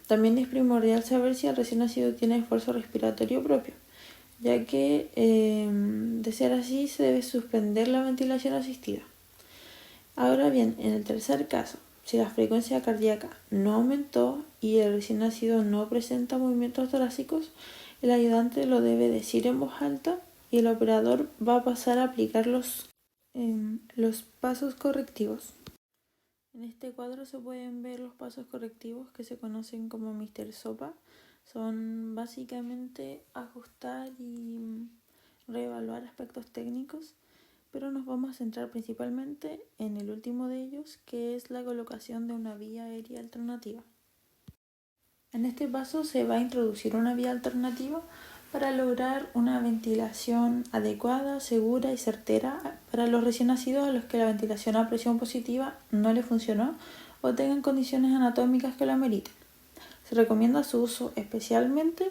También es primordial saber si el recién nacido tiene esfuerzo respiratorio propio, ya que de ser así se debe suspender la ventilación asistida. Ahora bien, en el tercer caso, si la frecuencia cardíaca no aumentó y el recién nacido no presenta movimientos torácicos, el ayudante lo debe decir en voz alta y el operador va a pasar a aplicar los pasos correctivos. En este cuadro se pueden ver los pasos correctivos que se conocen como Mr. Sopa. Son básicamente ajustar y reevaluar aspectos técnicos, pero nos vamos a centrar principalmente en el último de ellos, que es la colocación de una vía aérea alternativa. En este paso se va a introducir una vía alternativa para lograr una ventilación adecuada, segura y certera para los recién nacidos a los que la ventilación a presión positiva no les funcionó o tengan condiciones anatómicas que lo ameriten. Se recomienda su uso especialmente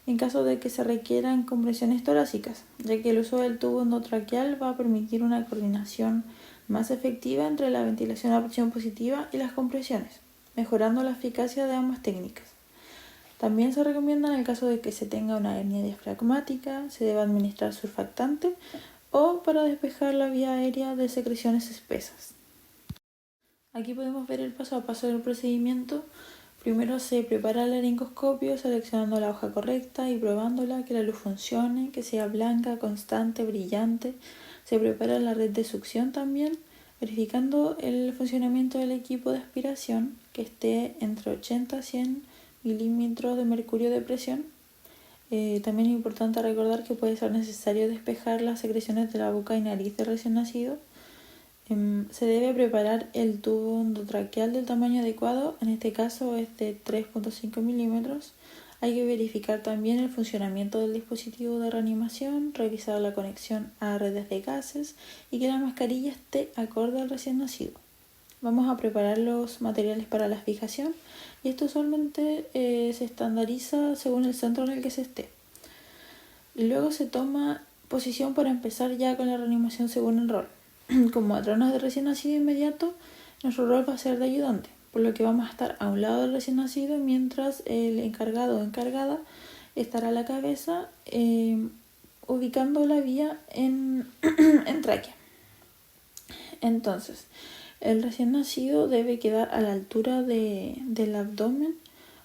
en caso de que se requieran compresiones torácicas, ya que el uso del tubo endotraqueal va a permitir una coordinación más efectiva entre la ventilación a presión positiva y las compresiones, mejorando la eficacia de ambas técnicas. También se recomienda en el caso de que se tenga una hernia diafragmática, se debe administrar surfactante o para despejar la vía aérea de secreciones espesas. Aquí podemos ver el paso a paso del procedimiento. Primero se prepara el laringoscopio seleccionando la hoja correcta y probándola, que la luz funcione, que sea blanca, constante, brillante. Se prepara la red de succión también, verificando el funcionamiento del equipo de aspiración, que esté entre 80 y 100 milímetros de mercurio de presión. También es importante recordar que puede ser necesario despejar las secreciones de la boca y nariz del recién nacido. Se debe preparar el tubo endotraqueal del tamaño adecuado, en este caso es de 3.5 milímetros. Hay que verificar también el funcionamiento del dispositivo de reanimación, revisar la conexión a redes de gases y que la mascarilla esté acorde al recién nacido. Vamos a preparar los materiales para la fijación y esto usualmente se estandariza según el centro en el que se esté. Y luego se toma posición para empezar ya con la reanimación según el rol. Como matronas de recién nacido inmediato, nuestro rol va a ser de ayudante, por lo que vamos a estar a un lado del recién nacido mientras el encargado o encargada estará la cabeza ubicando la vía en, en tráquea. Entonces, el recién nacido debe quedar a la altura del abdomen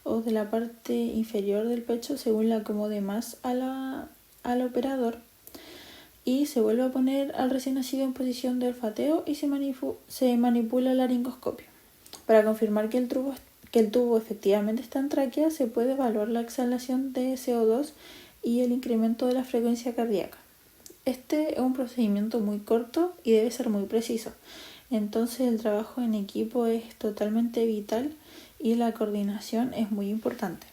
o de la parte inferior del pecho según le acomode más al operador, y se vuelve a poner al recién nacido en posición de olfateo y se manipula el laringoscopio. Para confirmar que el tubo efectivamente está en tráquea, se puede evaluar la exhalación de CO2 y el incremento de la frecuencia cardíaca. Este es un procedimiento muy corto y debe ser muy preciso. Entonces el trabajo en equipo es totalmente vital y la coordinación es muy importante.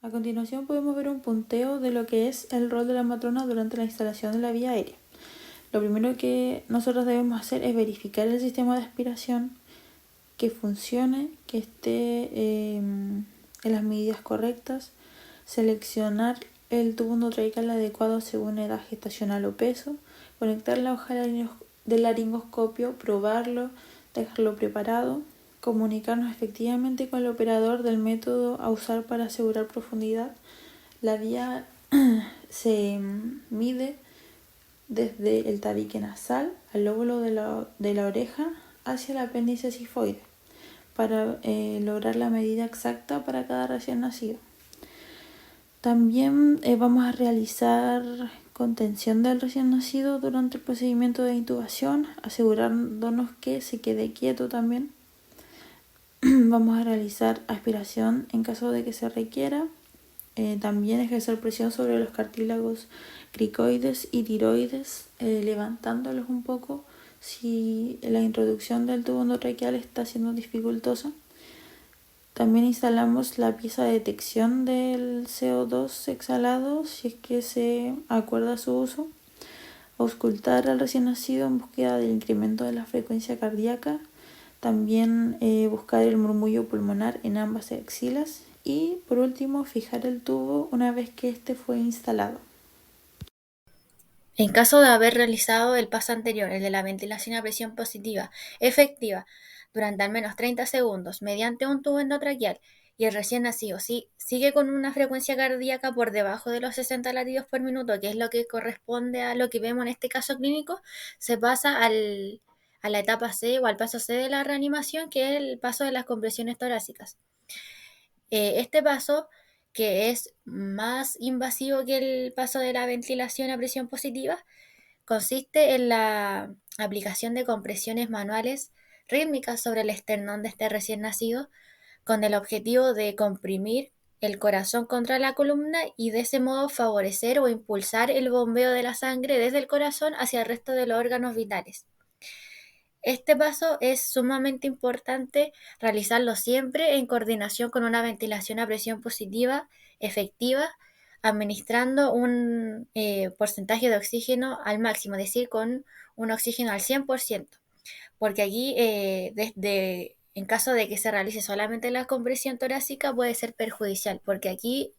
A continuación podemos ver un punteo de lo que es el rol de la matrona durante la instalación de la vía aérea. Lo primero que nosotros debemos hacer es verificar el sistema de aspiración, que funcione, que esté en las medidas correctas, seleccionar el tubo endotraqueal adecuado según edad gestacional o peso, conectar la hoja del laringoscopio, probarlo, dejarlo preparado, comunicarnos efectivamente con el operador del método a usar para asegurar profundidad. La vía se mide desde el tabique nasal al lóbulo de la oreja hacia el apéndice sifoide para lograr la medida exacta para cada recién nacido. También vamos a realizar contención del recién nacido durante el procedimiento de intubación, asegurándonos que se quede quieto también. Vamos a realizar aspiración en caso de que se requiera. También ejercer presión sobre los cartílagos cricoides y tiroides, levantándolos un poco si la introducción del tubo endotraqueal está siendo dificultosa. También instalamos la pieza de detección del CO2 exhalado si es que se acuerda su uso. Auscultar al recién nacido en búsqueda del incremento de la frecuencia cardíaca. También buscar el murmullo pulmonar en ambas axilas. Y por último, fijar el tubo una vez que este fue instalado. En caso de haber realizado el paso anterior, el de la ventilación a presión positiva efectiva, durante al menos 30 segundos mediante un tubo endotraqueal, y el recién nacido sigue con una frecuencia cardíaca por debajo de los 60 latidos por minuto, que es lo que corresponde a lo que vemos en este caso clínico, se pasa a la etapa C o al paso C de la reanimación, que es el paso de las compresiones torácicas. Este paso, que es más invasivo que el paso de la ventilación a presión positiva, consiste en la aplicación de compresiones manuales rítmicas sobre el esternón de este recién nacido, con el objetivo de comprimir el corazón contra la columna y de ese modo favorecer o impulsar el bombeo de la sangre desde el corazón hacia el resto de los órganos vitales. Este paso es sumamente importante realizarlo siempre en coordinación con una ventilación a presión positiva efectiva, administrando un porcentaje de oxígeno al máximo, es decir, con un oxígeno al 100%, porque aquí en caso de que se realice solamente la compresión torácica puede ser perjudicial, porque aquí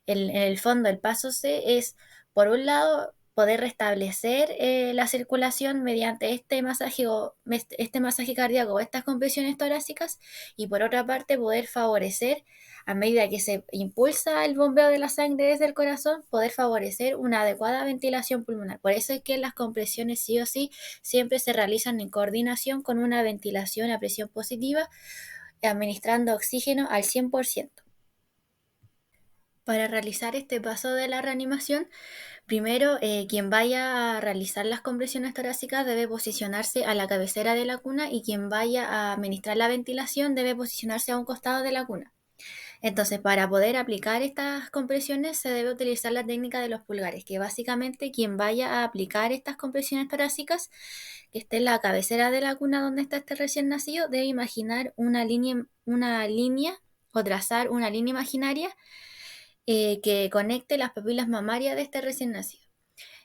en el fondo el paso C es, por un lado, poder restablecer la circulación mediante este masaje cardíaco o estas compresiones torácicas, y por otra parte poder favorecer, a medida que se impulsa el bombeo de la sangre desde el corazón, poder favorecer una adecuada ventilación pulmonar. Por eso es que las compresiones sí o sí siempre se realizan en coordinación con una ventilación a presión positiva, administrando oxígeno al 100%. Para realizar este paso de la reanimación, primero quien vaya a realizar las compresiones torácicas debe posicionarse a la cabecera de la cuna, y quien vaya a administrar la ventilación debe posicionarse a un costado de la cuna. Entonces, para poder aplicar estas compresiones se debe utilizar la técnica de los pulgares, que básicamente quien vaya a aplicar estas compresiones torácicas, que esté en la cabecera de la cuna donde está este recién nacido, debe imaginar una línea o trazar una línea imaginaria que conecte las papilas mamarias de este recién nacido.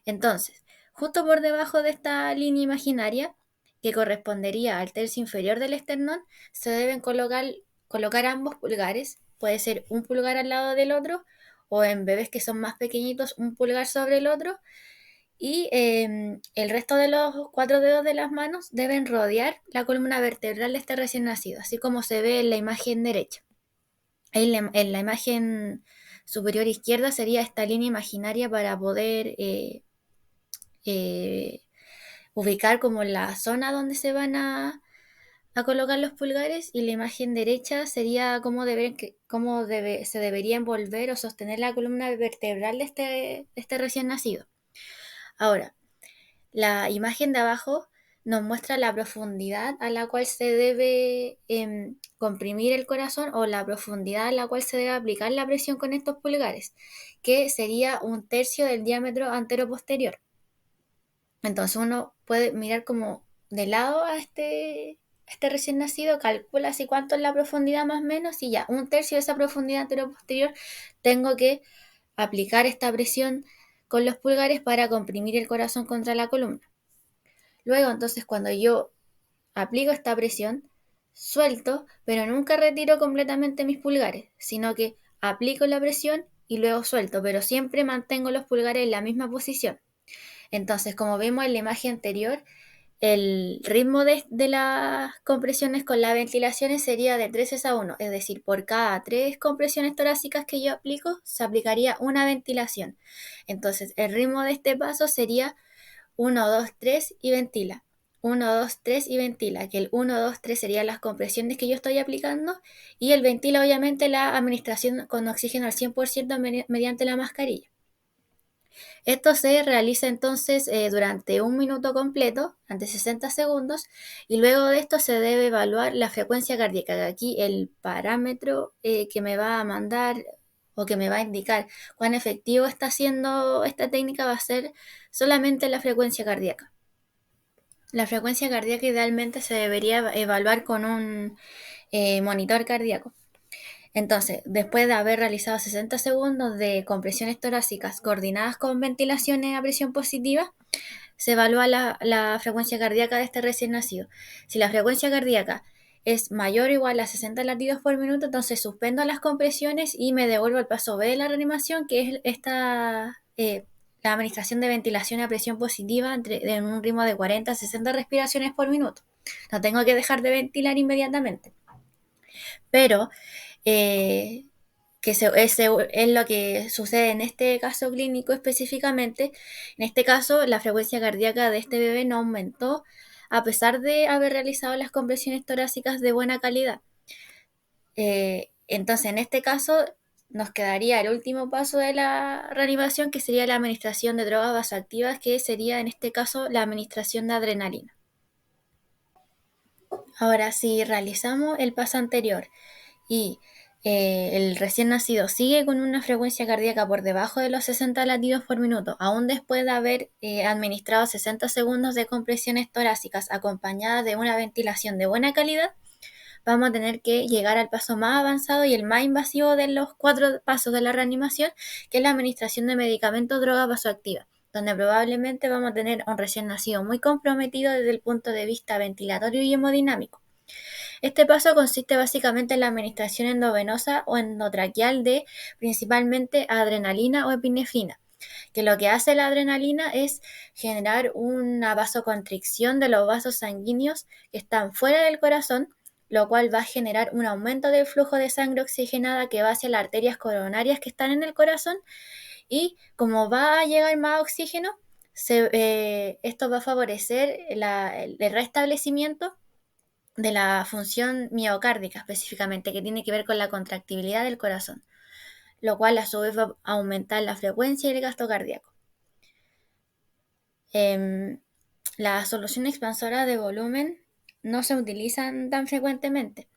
Entonces, justo por debajo de esta línea imaginaria, que correspondería al tercio inferior del esternón, se deben colocar ambos pulgares. Puede ser un pulgar al lado del otro, o en bebés que son más pequeñitos, un pulgar sobre el otro, y el resto de los 4 dedos de las manos deben rodear la columna vertebral de este recién nacido, así como se ve en la imagen derecha. En la imagen superior izquierda sería esta línea imaginaria para poder eh, ubicar como la zona donde se van a colocar los pulgares, y la imagen derecha sería se debería envolver o sostener la columna vertebral de este recién nacido. Ahora, la imagen de abajo nos muestra la profundidad a la cual se debe comprimir el corazón, o la profundidad a la cual se debe aplicar la presión con estos pulgares, que sería 1/3 del diámetro antero-posterior. Entonces uno puede mirar como de lado a este recién nacido, calcula así cuánto es la profundidad más o menos, y ya 1/3 de esa profundidad antero-posterior tengo que aplicar esta presión con los pulgares para comprimir el corazón contra la columna. Luego, entonces, cuando yo aplico esta presión, suelto, pero nunca retiro completamente mis pulgares, sino que aplico la presión y luego suelto, pero siempre mantengo los pulgares en la misma posición. Entonces, como vimos en la imagen anterior, el ritmo de las compresiones con las ventilaciones sería de 3:1, es decir, por cada 3 compresiones torácicas que yo aplico, se aplicaría una ventilación. Entonces, el ritmo de este paso sería 1, 2, 3 y ventila. 1, 2, 3 y ventila, que el 1, 2, 3 serían las compresiones que yo estoy aplicando, y el ventila obviamente la administración con oxígeno al 100% mediante la mascarilla. Esto se realiza entonces durante 1 minuto completo, durante 60 segundos, y luego de esto se debe evaluar la frecuencia cardíaca. Aquí el parámetro que me va a mandar o que me va a indicar cuán efectivo está siendo esta técnica va a ser solamente la frecuencia cardíaca. La frecuencia cardíaca idealmente se debería evaluar con un monitor cardíaco. Entonces, después de haber realizado 60 segundos de compresiones torácicas coordinadas con ventilaciones a presión positiva, se evalúa la frecuencia cardíaca de este recién nacido. Si la frecuencia cardíaca es mayor o igual a 60 latidos por minuto, entonces suspendo las compresiones y me devuelvo al paso B de la reanimación, que es la administración de ventilación a presión positiva en un ritmo de 40 a 60 respiraciones por minuto. No tengo que dejar de ventilar inmediatamente. Pero es lo que sucede en este caso clínico específicamente. En este caso, la frecuencia cardíaca de este bebé no aumentó a pesar de haber realizado las compresiones torácicas de buena calidad. Entonces, en este caso, nos quedaría el último paso de la reanimación, que sería la administración de drogas vasoactivas, que sería en este caso la administración de adrenalina. Ahora, si realizamos el paso anterior y el recién nacido sigue con una frecuencia cardíaca por debajo de los 60 latidos por minuto, aún después de haber administrado 60 segundos de compresiones torácicas acompañadas de una ventilación de buena calidad, vamos a tener que llegar al paso más avanzado y el más invasivo de los 4 pasos de la reanimación, que es la administración de medicamentos drogas vasoactivas, donde probablemente vamos a tener a un recién nacido muy comprometido desde el punto de vista ventilatorio y hemodinámico. Este paso consiste básicamente en la administración endovenosa o endotraqueal de principalmente adrenalina o epinefrina, que lo que hace la adrenalina es generar una vasoconstricción de los vasos sanguíneos que están fuera del corazón, lo cual va a generar un aumento del flujo de sangre oxigenada que va hacia las arterias coronarias que están en el corazón, y como va a llegar más oxígeno, esto va a favorecer el restablecimiento de la función miocárdica específicamente, que tiene que ver con la contractibilidad del corazón, lo cual a su vez va a aumentar la frecuencia y el gasto cardíaco. Las soluciones expansoras de volumen no se utilizan tan frecuentemente.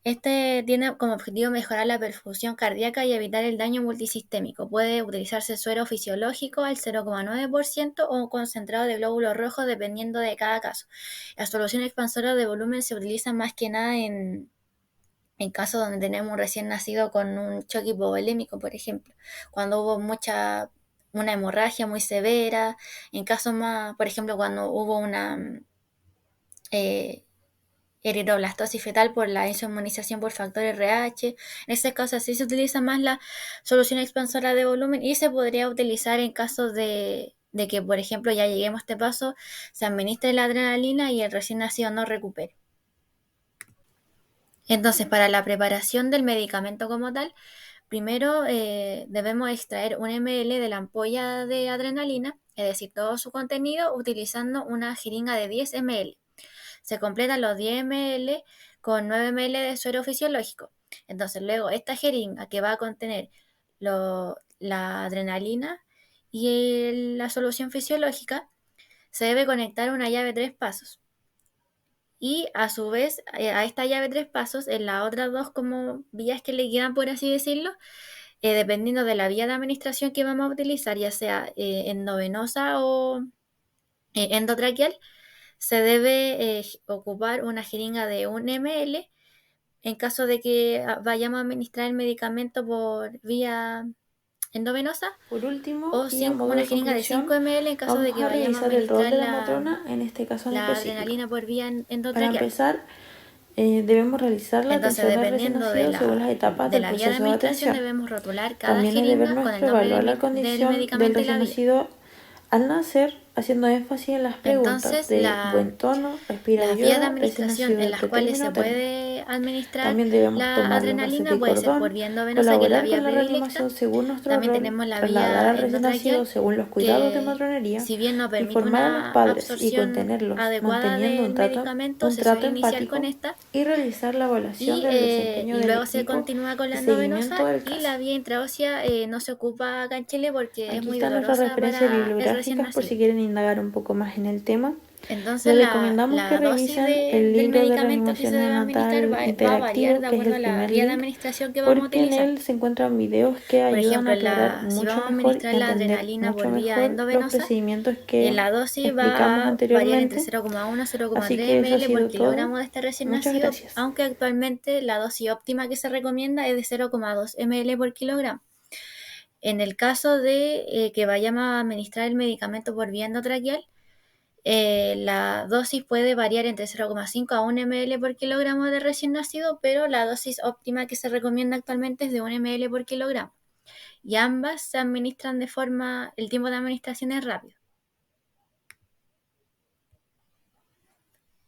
Este tiene como objetivo mejorar la perfusión cardíaca y evitar el daño multisistémico. Puede utilizarse suero fisiológico al 0,9% o concentrado de glóbulos rojos dependiendo de cada caso. Las soluciones expansoras de volumen se utilizan más que nada en casos donde tenemos un recién nacido con un choque hipovolémico, por ejemplo, cuando hubo una hemorragia muy severa, en casos más, por ejemplo, cuando hubo una eh, eritroblastosis fetal por la inmunización por factor RH. En ese caso así se utiliza más la solución expansora de volumen, y se podría utilizar en casos de que, por ejemplo, ya lleguemos a este paso, se administre la adrenalina y el recién nacido no recupere. Entonces, para la preparación del medicamento como tal, primero debemos extraer 1 ml de la ampolla de adrenalina, es decir, todo su contenido, utilizando una jeringa de 10 ml. Se completan los 10 ml con 9 ml de suero fisiológico. Entonces, luego esta jeringa que va a contener la adrenalina y la solución fisiológica se debe conectar a una llave 3 pasos. Y a su vez, a esta llave 3 pasos, en las otras dos como vías que le quedan, por así decirlo, dependiendo de la vía de administración que vamos a utilizar, ya sea endovenosa o endotraqueal, se debe ocupar una jeringa de 1 ml en caso de que vayamos a administrar el medicamento por vía endovenosa, Por último, o y a modo una de jeringa de conclusión, 5 ml en caso de vamos que a vayamos a revisar el rol administrar de la matrona, en este caso en la específico. adrenalina por vía Para endotraqueal. empezar, debemos realizar la Entonces, atención del recién dependiendo nacido según las etapas de del la vía de proceso de administración, atención. debemos rotular cada También es deber jeringa con el nuestro nombre evaluar la del condición del medicamento y la recién vía. nacido al nacer, haciendo énfasis en las preguntas Entonces, de buen tono, respira las y vías de llora, recién administración nacido en de las cuales se pretérmino a término. puede administrar También debemos la tomar los adrenalina gacetes y puede ser por cordón, vía endovenosa, que es la colaborar vía con la predilecta. reanimación según nuestro También rol, tenemos la trasladar vía al recién nacido endotraqueal, según los cuidados de que matronería, si bien no permite informar a los una padres y absorción contenerlos, adecuada manteniendo del medicamento, un se trato suele iniciar con empático esta y realizar la evaluación del desempeño y del luego se equipo continúa con y la seguimiento endovenosa, del y caso. la vía intraósea no se ocupa acá en Chile porque es Aquí muy están nuestras dolorosa referencias para el recién bibliográficas por si nacido. quieren indagar un poco más en el tema. Entonces Les recomendamos que la dosis revisen el del libro de medicamento que se reanimación debe administrar neonatal va a variar interactivo, de que es acuerdo el a la primer vía de link, administración que vamos a porque en utilizar. él se encuentran videos que Por ayudan a ejemplo, aclarar si mucho vamos a mejor y administrar la entender adrenalina mucho por vía mejor los endovenosa, procedimientos que la dosis explicamos va a variar entre anteriormente. 0,1 y Así 0,3 que eso ha ml por sido todo. kilogramo de este recién Muchas nacido, gracias. aunque actualmente la dosis óptima que se recomienda es de 0,2 ml por kilogramo. En el caso de que vayamos a administrar el medicamento por vía endotraqueal, la dosis puede variar entre 0,5 a 1 ml por kilogramo de recién nacido, pero la dosis óptima que se recomienda actualmente es de 1 ml por kilogramo. Y ambas se administran el tiempo de administración es rápido.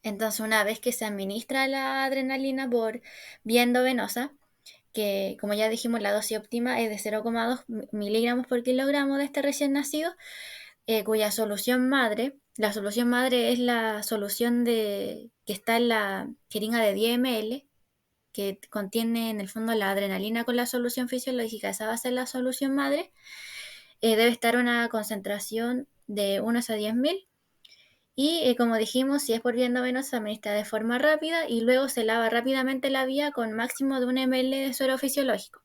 Entonces, una vez que se administra la adrenalina por vía endovenosa, que como ya dijimos, la dosis óptima es de 0,2 miligramos por kilogramo de este recién nacido, cuya la solución madre es la solución que está en la jeringa de 10 ml, que contiene en el fondo la adrenalina con la solución fisiológica. Esa va a ser la solución madre. Debe estar una concentración de 1 a 10.000. Y como dijimos, si es por vía endovenosa, se administra de forma rápida y luego se lava rápidamente la vía con máximo de 1 ml de suero fisiológico.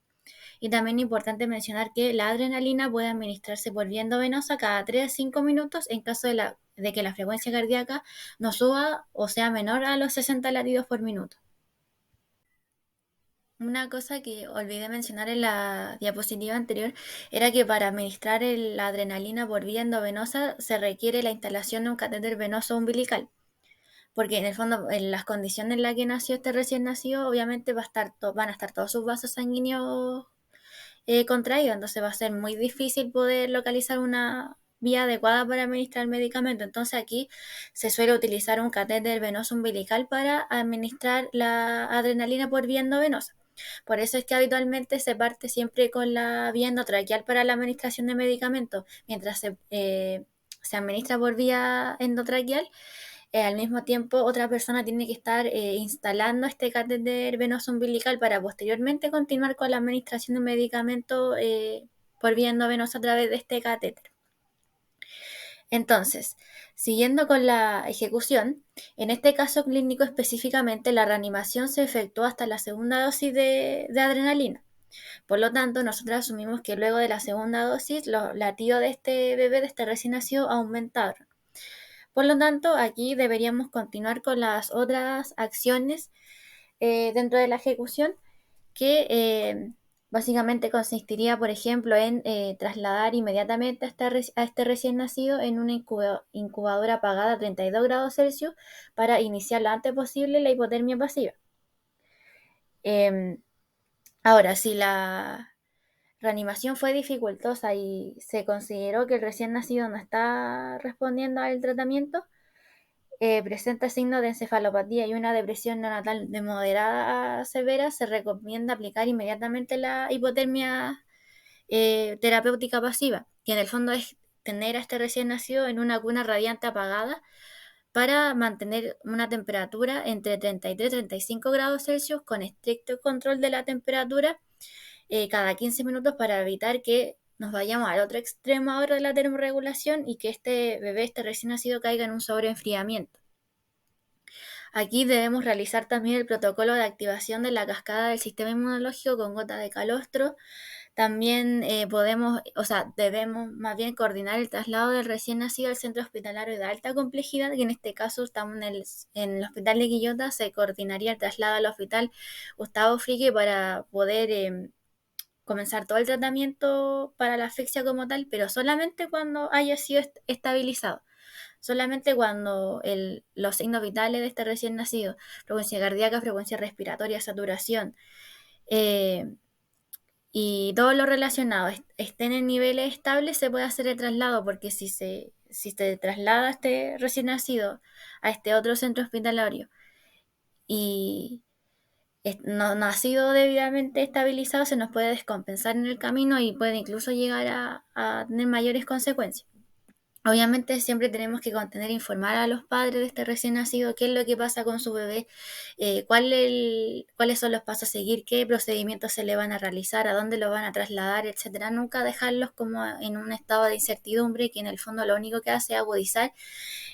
Y también es importante mencionar que la adrenalina puede administrarse por vía endovenosa cada 3 a 5 minutos en caso de que la frecuencia cardíaca no suba o sea menor a los 60 latidos por minuto. Una cosa que olvidé mencionar en la diapositiva anterior era que para administrar la adrenalina por vía endovenosa se requiere la instalación de un catéter venoso umbilical, porque en el fondo, en las condiciones en las que nació este recién nacido, obviamente van a estar todos sus vasos sanguíneos contraídos, entonces va a ser muy difícil poder localizar una vía adecuada para administrar el medicamento. Entonces aquí se suele utilizar un catéter venoso umbilical para administrar la adrenalina por vía endovenosa. Por eso es que habitualmente se parte siempre con la vía endotraqueal para la administración de medicamentos, mientras se administra por vía endotraqueal. Al mismo tiempo, otra persona tiene que estar instalando este catéter venoso umbilical para posteriormente continuar con la administración de medicamento por vía endovenosa a través de este catéter. Entonces, siguiendo con la ejecución, en este caso clínico específicamente, la reanimación se efectuó hasta la segunda dosis de adrenalina. Por lo tanto, nosotros asumimos que luego de la segunda dosis, los latidos de este bebé, de este recién nacido, aumentaron. Por lo tanto, aquí deberíamos continuar con las otras acciones dentro de la ejecución, que básicamente consistiría, por ejemplo, en trasladar inmediatamente a este recién nacido en una incubadora apagada a 32 grados Celsius para iniciar lo antes posible la hipotermia pasiva. Em, Ahora, si la reanimación fue dificultosa y se consideró que el recién nacido no está respondiendo al tratamiento, presenta signos de encefalopatía y una depresión neonatal de moderada a severa, se recomienda aplicar inmediatamente la hipotermia terapéutica pasiva, que en el fondo es tener a este recién nacido en una cuna radiante apagada para mantener una temperatura entre 33 y 35 grados Celsius con estricto control de la temperatura cada 15 minutos para evitar que nos vayamos al otro extremo ahora de la termorregulación y que este bebé, este recién nacido, caiga en un sobreenfriamiento. Aquí debemos realizar también el protocolo de activación de la cascada del sistema inmunológico con gota de calostro. También debemos más bien coordinar el traslado del recién nacido al centro hospitalario de alta complejidad, y en este caso estamos en el hospital de Quillota. Se coordinaría el traslado al hospital Gustavo Fricke para poder comenzar todo el tratamiento para la asfixia como tal, pero solamente cuando haya sido estabilizado. Solamente cuando los signos vitales de este recién nacido, frecuencia cardíaca, frecuencia respiratoria, saturación, eh, y todo lo relacionado estén en niveles estables, se puede hacer el traslado, porque si se traslada a este recién nacido a este otro centro hospitalario y no ha sido debidamente estabilizado, se nos puede descompensar en el camino y puede incluso llegar a tener mayores consecuencias. Obviamente siempre tenemos que contener e informar a los padres de este recién nacido qué es lo que pasa con su bebé, cuáles son los pasos a seguir, qué procedimientos se le van a realizar, a dónde lo van a trasladar, etcétera. Nunca dejarlos como en un estado de incertidumbre que en el fondo lo único que hace es agudizar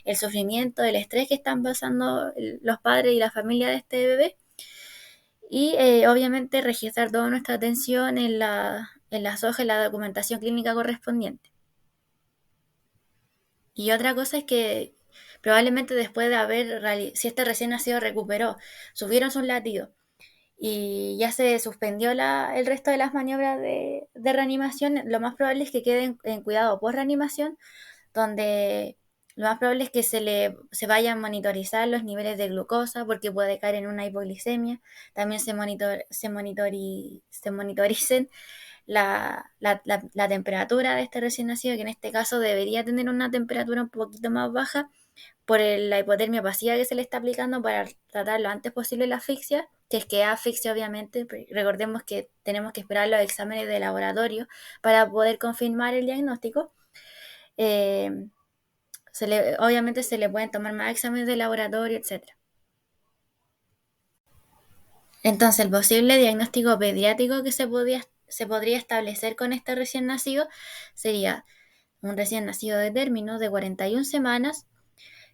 el sufrimiento, el estrés que están pasando los padres y la familia de este bebé. Y obviamente registrar toda nuestra atención en las hojas, en la documentación clínica correspondiente. Y otra cosa es que probablemente después de si este recién nacido recuperó, subieron sus latidos y ya se suspendió el resto de las maniobras de reanimación, lo más probable es que queden en cuidado por reanimación, donde lo más probable es que se vayan a monitorizar los niveles de glucosa, porque puede caer en una hipoglicemia. También se monitoricen la temperatura de este recién nacido, que en este caso debería tener una temperatura un poquito más baja por la hipotermia pasiva que se le está aplicando para tratar lo antes posible la asfixia, que es que es asfixia obviamente. Recordemos que tenemos que esperar los exámenes de laboratorio para poder confirmar el diagnóstico. Obviamente se le pueden tomar más exámenes de laboratorio, etcétera. Entonces, el posible diagnóstico pediátrico que se podría establecer con este recién nacido sería un recién nacido de término de 41 semanas,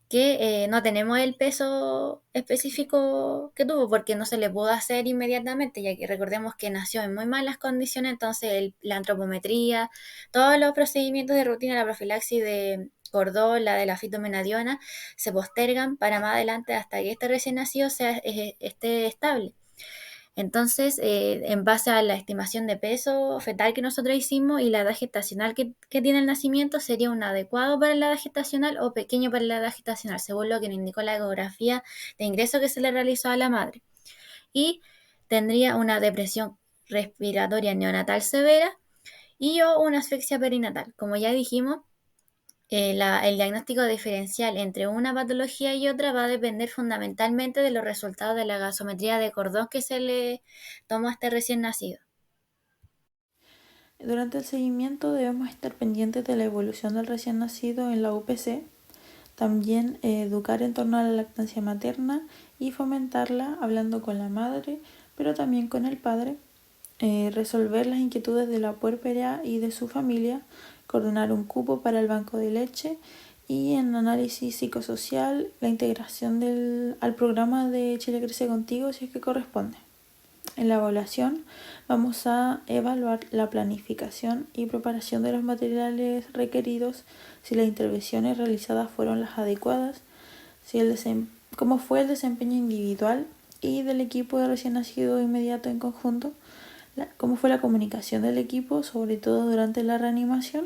que no tenemos el peso específico que tuvo porque no se le pudo hacer inmediatamente, ya que recordemos que nació en muy malas condiciones. Entonces la antropometría, todos los procedimientos de rutina, la profilaxis de cordón, la de la fitomenadiona, se postergan para más adelante hasta que este recién nacido esté estable. Entonces, en base a la estimación de peso fetal que nosotros hicimos y la edad gestacional que tiene el nacimiento, sería un adecuado para la edad gestacional o pequeño para la edad gestacional, según lo que nos indicó la ecografía de ingreso que se le realizó a la madre. Y tendría una depresión respiratoria neonatal severa y o una asfixia perinatal. Como ya dijimos, el diagnóstico diferencial entre una patología y otra va a depender fundamentalmente de los resultados de la gasometría de cordón que se le tomó a este recién nacido. Durante el seguimiento debemos estar pendientes de la evolución del recién nacido en la UPC, también educar en torno a la lactancia materna y fomentarla hablando con la madre, pero también con el padre, resolver las inquietudes de la puérpera y de su familia, coordinar un cupo para el banco de leche y en análisis psicosocial la integración al programa de Chile Crece Contigo si es que corresponde. En la evaluación vamos a evaluar la planificación y preparación de los materiales requeridos, si las intervenciones realizadas fueron las adecuadas, cómo fue el desempeño individual y del equipo de recién nacido inmediato en conjunto, cómo fue la comunicación del equipo, sobre todo durante la reanimación,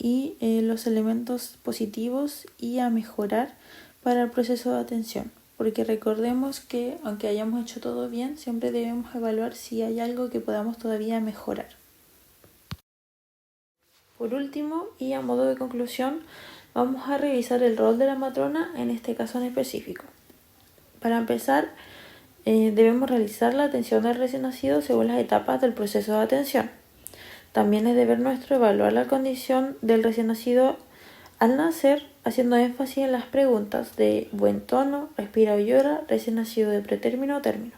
y los elementos positivos y a mejorar para el proceso de atención. Porque recordemos que aunque hayamos hecho todo bien, siempre debemos evaluar si hay algo que podamos todavía mejorar. Por último, y a modo de conclusión, Vamos a revisar el rol de la matrona en este caso en específico. Para empezar, debemos realizar la atención del recién nacido según las etapas del proceso de atención. También es deber nuestro evaluar la condición del recién nacido al nacer, haciendo énfasis en las preguntas de buen tono, respira o llora, recién nacido de pretérmino o término.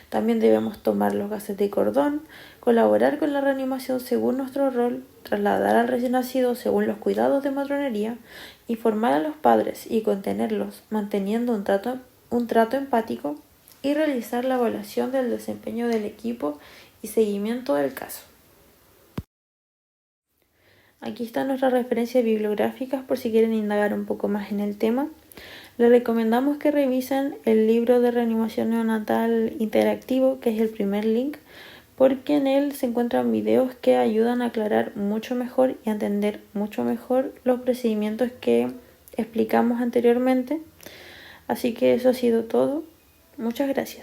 También debemos tomar los gases de cordón, colaborar con la reanimación según nuestro rol, trasladar al recién nacido según los cuidados de matronería, informar a los padres y contenerlos, manteniendo un trato empático y realizar la evaluación del desempeño del equipo y seguimiento del caso. Aquí están nuestras referencias bibliográficas por si quieren indagar un poco más en el tema. Les recomendamos que revisen el libro de reanimación neonatal interactivo, que es el primer link, porque en él se encuentran videos que ayudan a aclarar mucho mejor y a entender mucho mejor los procedimientos que explicamos anteriormente. Así que eso ha sido todo. Muchas gracias.